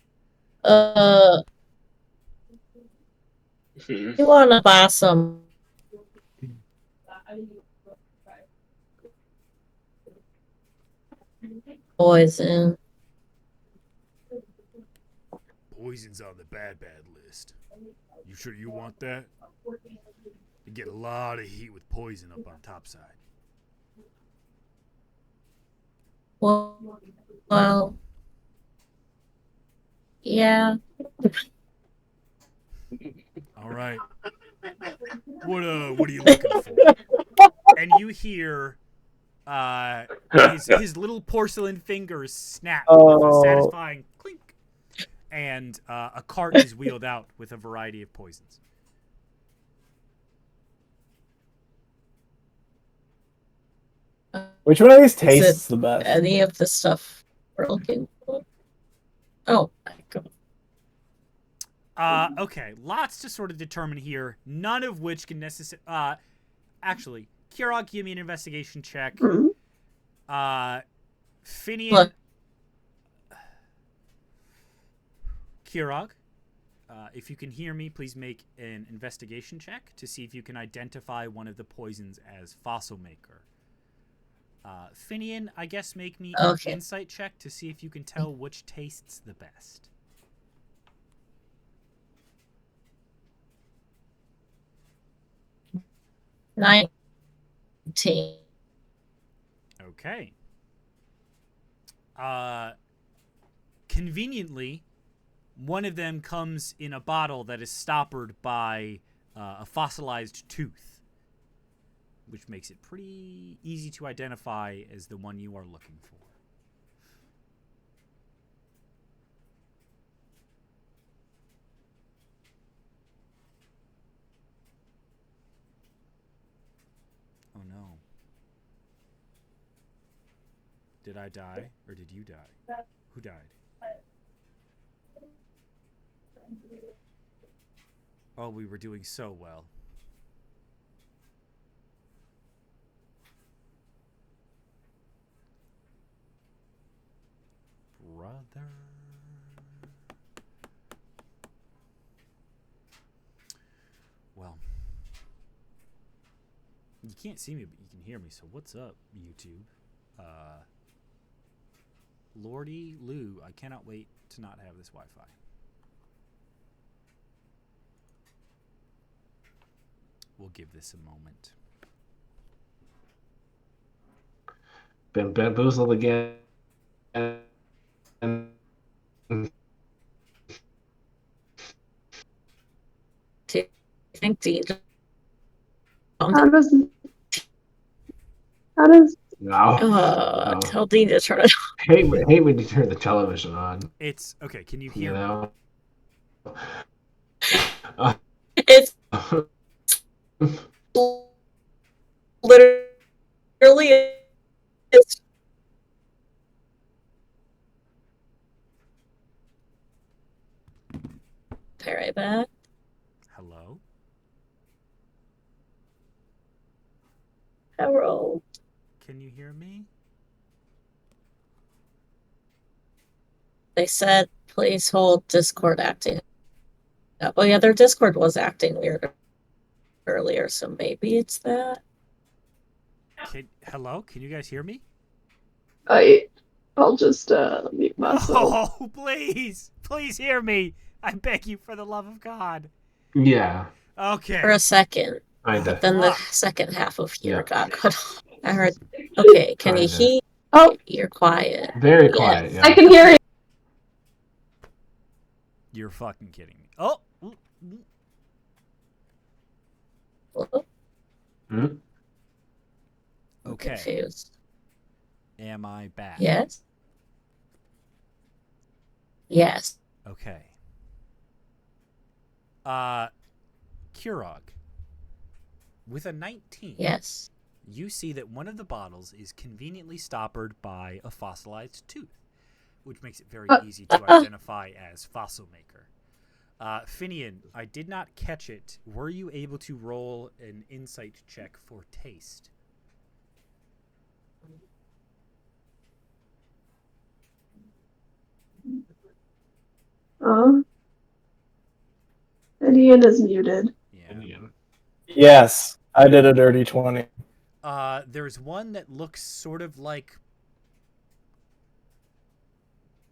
You want to buy some poison? Poison's on the bad list. You sure you want that? You get a lot of heat with poison up on topside. Well, yeah. All right. What are you looking for? And you hear His little porcelain fingers snap with a satisfying clink, and a cart is wheeled out with a variety of poisons. Which one of these tastes the best? Any of the stuff we're looking for? Oh, my God. Okay, lots to sort of determine here, none of which can necessarily... actually, Kirog, give me an investigation check. Finian... Look. Kirog, if you can hear me, please make an investigation check to see if you can identify one of the poisons as Fossil Maker. Finian, I guess make me an insight check to see if you can tell which tastes the best. $19. Okay. Conveniently, one of them comes in a bottle that is stoppered by a fossilized tooth, which makes it pretty easy to identify as the one you are looking for. Oh no. Did I die, or did you die? Who died? Oh, we were doing so well. Brother. Well. You can't see me, but you can hear me, so what's up, YouTube? Lordy Lou, I cannot wait to not have this Wi-Fi. We'll give this a moment. Been bamboozled again. Do you think Dean... How does No. Tell Dean to turn it on. Hate when you turn the television on. It's okay. Can you hear me? It's literally it's right back. Hello? Hello. Can you hear me? They said, please hold Discord acting. Oh yeah, their Discord was acting weird earlier, so maybe it's that. Hello? Can you guys hear me? I'll just mute myself. Oh, please! Please hear me! I beg you for the love of God. Yeah. Okay. For a second. Kinda. Then the second half of here got cut off. I heard, okay, can you hear? Oh, you're quiet. Very quiet, yeah. I can hear you. You're fucking kidding me. Oh! Hmm? Okay. Confused. Am I back? Yes. Yes. Okay. Kirog. With a 19. Yes. You see that one of the bottles is conveniently stoppered by a fossilized tooth, which makes it very easy to identify as Fossil Maker. Finian, I did not catch it. Were you able to roll an insight check for taste? Indian is muted. Yeah. Yes, I did a dirty 20. There's one that looks sort of like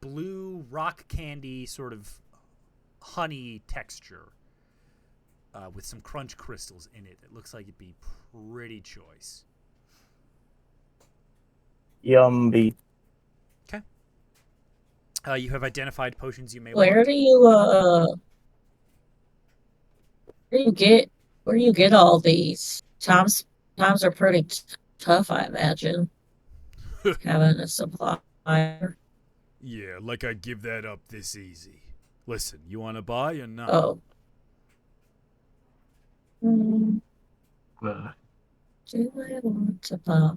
blue rock candy, sort of honey texture, with some crunch crystals in it. It looks like it'd be pretty choice. Yummy. Okay. You have identified potions you may Where want. do you where do you get all these? Toms are pretty tough, I imagine. having a supplier. Yeah, like I'd give that up this easy. Listen, you want to buy or not? Oh. Do I want to buy?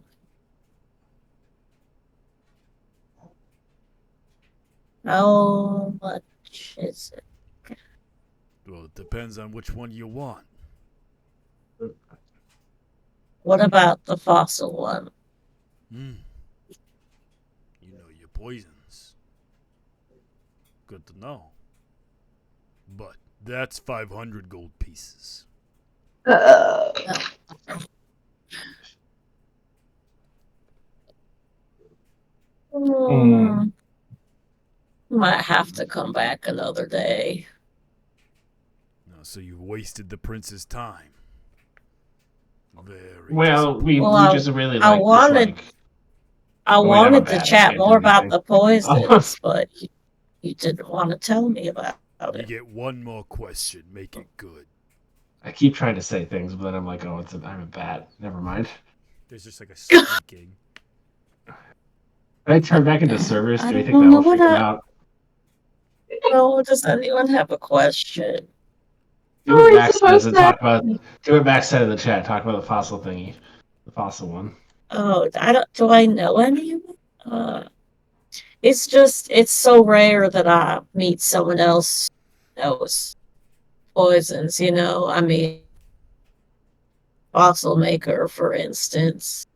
How much is it? Well, it depends on which one you want. What about the fossil one? You know your poisons. Good to know. But that's 500 gold pieces. Might have to come back another day. No, so you wasted the prince's time. Very Well, we just really I like wanted, this, I we have a wanted to bad chat image more and about everything. the poisons, but you didn't want to tell me about You it. get one more question. Make it good. I keep trying to say things, but then I'm like, oh, I'm a bat. Never mind. There's just like a squeaking. If I turn back into Cerberus, do you think don't know that'll freak him out? No, does anyone have a question? Do what Max says and talk about. Do what Max said in the chat. Talk about the fossil thingy, the fossil one. Oh, I don't. Do I know anyone? It's so rare that I meet someone else who knows poisons. You know, I mean, fossil maker, for instance.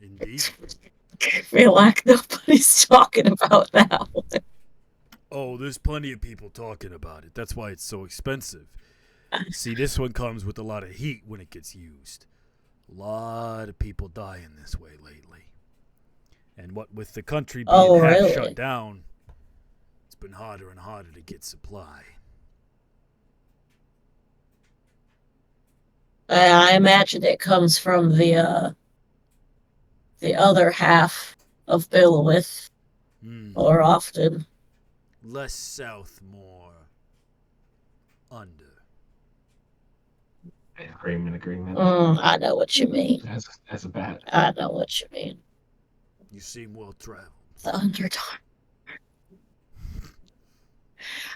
Indeed. I feel like nobody's talking about that one. Oh, there's plenty of people talking about it. That's why it's so expensive. See, this one comes with a lot of heat when it gets used. A lot of people dying this way lately. And what with the country being half shut down, it's been harder and harder to get supply. I imagine it comes from the other half of Billowith, more often. Less south, more under. Agreement. I know what you mean. As a bat. I know what you mean. You seem well traveled. The Underdark.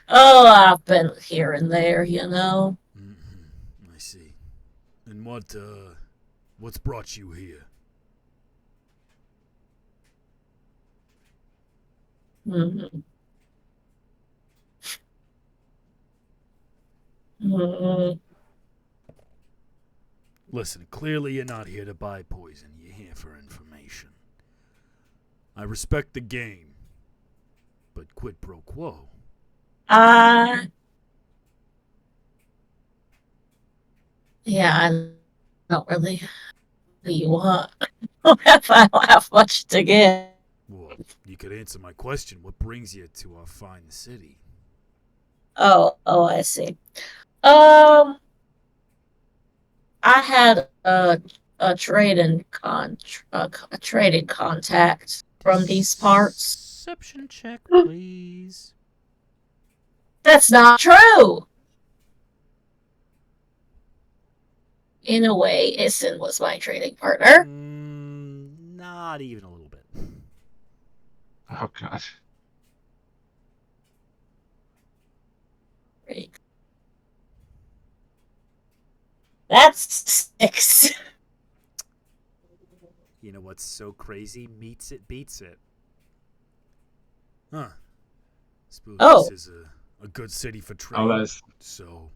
Oh, I've been here and there, you know. I see. And what's brought you here? Listen, clearly you're not here to buy poison. You're here for information. I respect the game, but quid pro quo. Yeah, I don't really. What do you want? I don't have much to get. Well, you could answer my question. What brings you to our fine city? Oh, I see. I had a trading contact from these parts. Deception check, please. That's not true. In a way, Isin was my trading partner. Not even a little bit. Oh gosh. Great. That's 6. You know what's so crazy? Meets it, beats it. Huh. Suppose this is a good city for trade. So,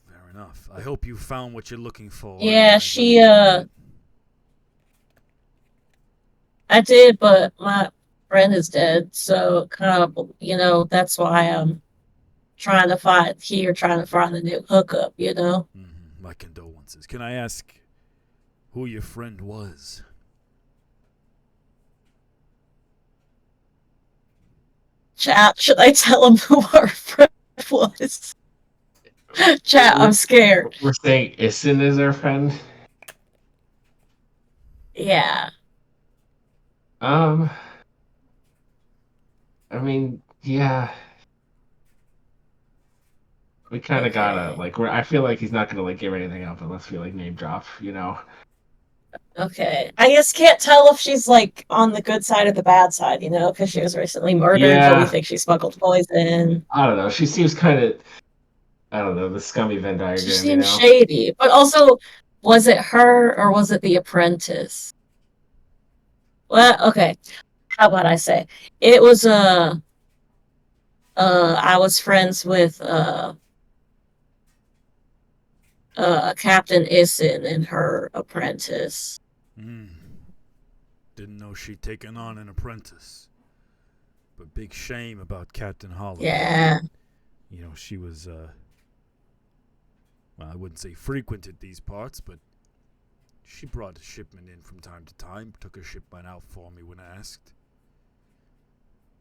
fair enough. I hope you found what you're looking for. Yeah, I did, but my friend is dead, so kind of, that's why I'm trying to find a new hookup, you know? My condolences. Can I ask who your friend was? Chat, should I tell him who our friend was? Chat, I'm scared. We're saying Isin is our friend? Yeah. I mean, yeah. We kind of gotta I feel like he's not gonna give anything up unless we name drop, you know. Okay. I just can't tell if she's like on the good side or the bad side, because she was recently murdered, but we Yeah, think she smuggled poison. I don't know. She seems kind of, I don't know, the scummy Venn She diagram, you seems know? shady. But also, was it her or was it the apprentice? Well, okay. How about I say? It was I was friends with Captain Isin and her apprentice. Didn't know she'd taken on an apprentice. But big shame about Captain Hollow. Yeah. She was, well, I wouldn't say frequented these parts, but she brought a shipment in from time to time, took a shipment out for me when asked.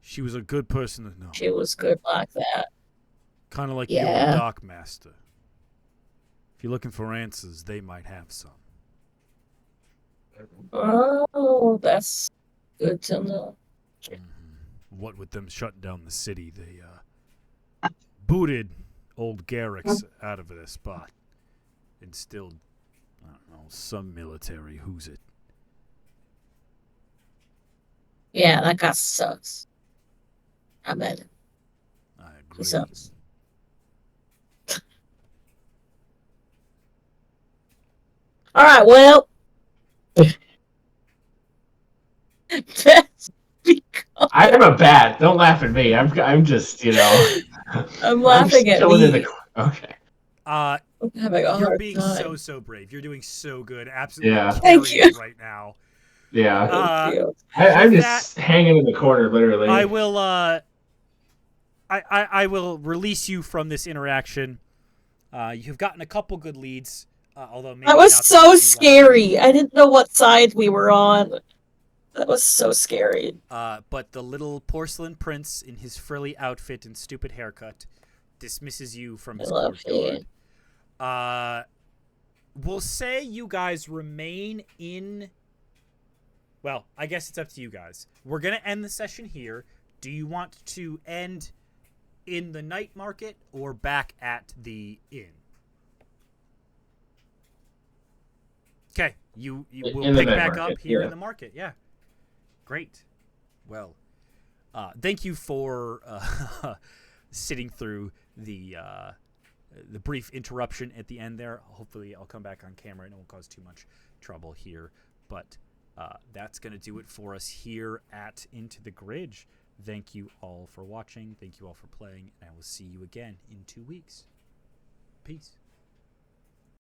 She was a good person to know. She was good like that. Kind of like the old Yeah. dock master. If you're looking for answers, they might have some. Oh, that's good to know. What with them shutting down the city, they booted old Garrick's out of their spot. Instilled, I don't know, some military who's it. Yeah, that guy sucks. I bet I agree. he sucks. All right, well. I am a bat. Don't laugh at me. I'm just, I'm I'm just laughing at chilling in the me. Okay. I'm having a You're hard being time. so brave. You're doing so good. Absolutely Yeah. Thank carrying you. it right now. Yeah. Thank you. I'm With just hanging in the corner, literally. I will I will release you from this interaction. You've gotten a couple good leads, although maybe That was not so the scary. I didn't know what side we were on. That was so scary. But the little porcelain prince in his frilly outfit and stupid haircut dismisses you from his courtyard. We'll say you guys remain in. Well, I guess it's up to you guys. We're going to end the session here. Do you want to end in the night market or back at the inn? Okay, you will pick back up here in the market. Yeah. Great. Well, thank you for sitting through the brief interruption at the end there. Hopefully I'll come back on camera and it won't cause too much trouble here. But that's going to do it for us here at Into the Gridge. Thank you all for watching. Thank you all for playing. And I will see you again in 2 weeks. Peace.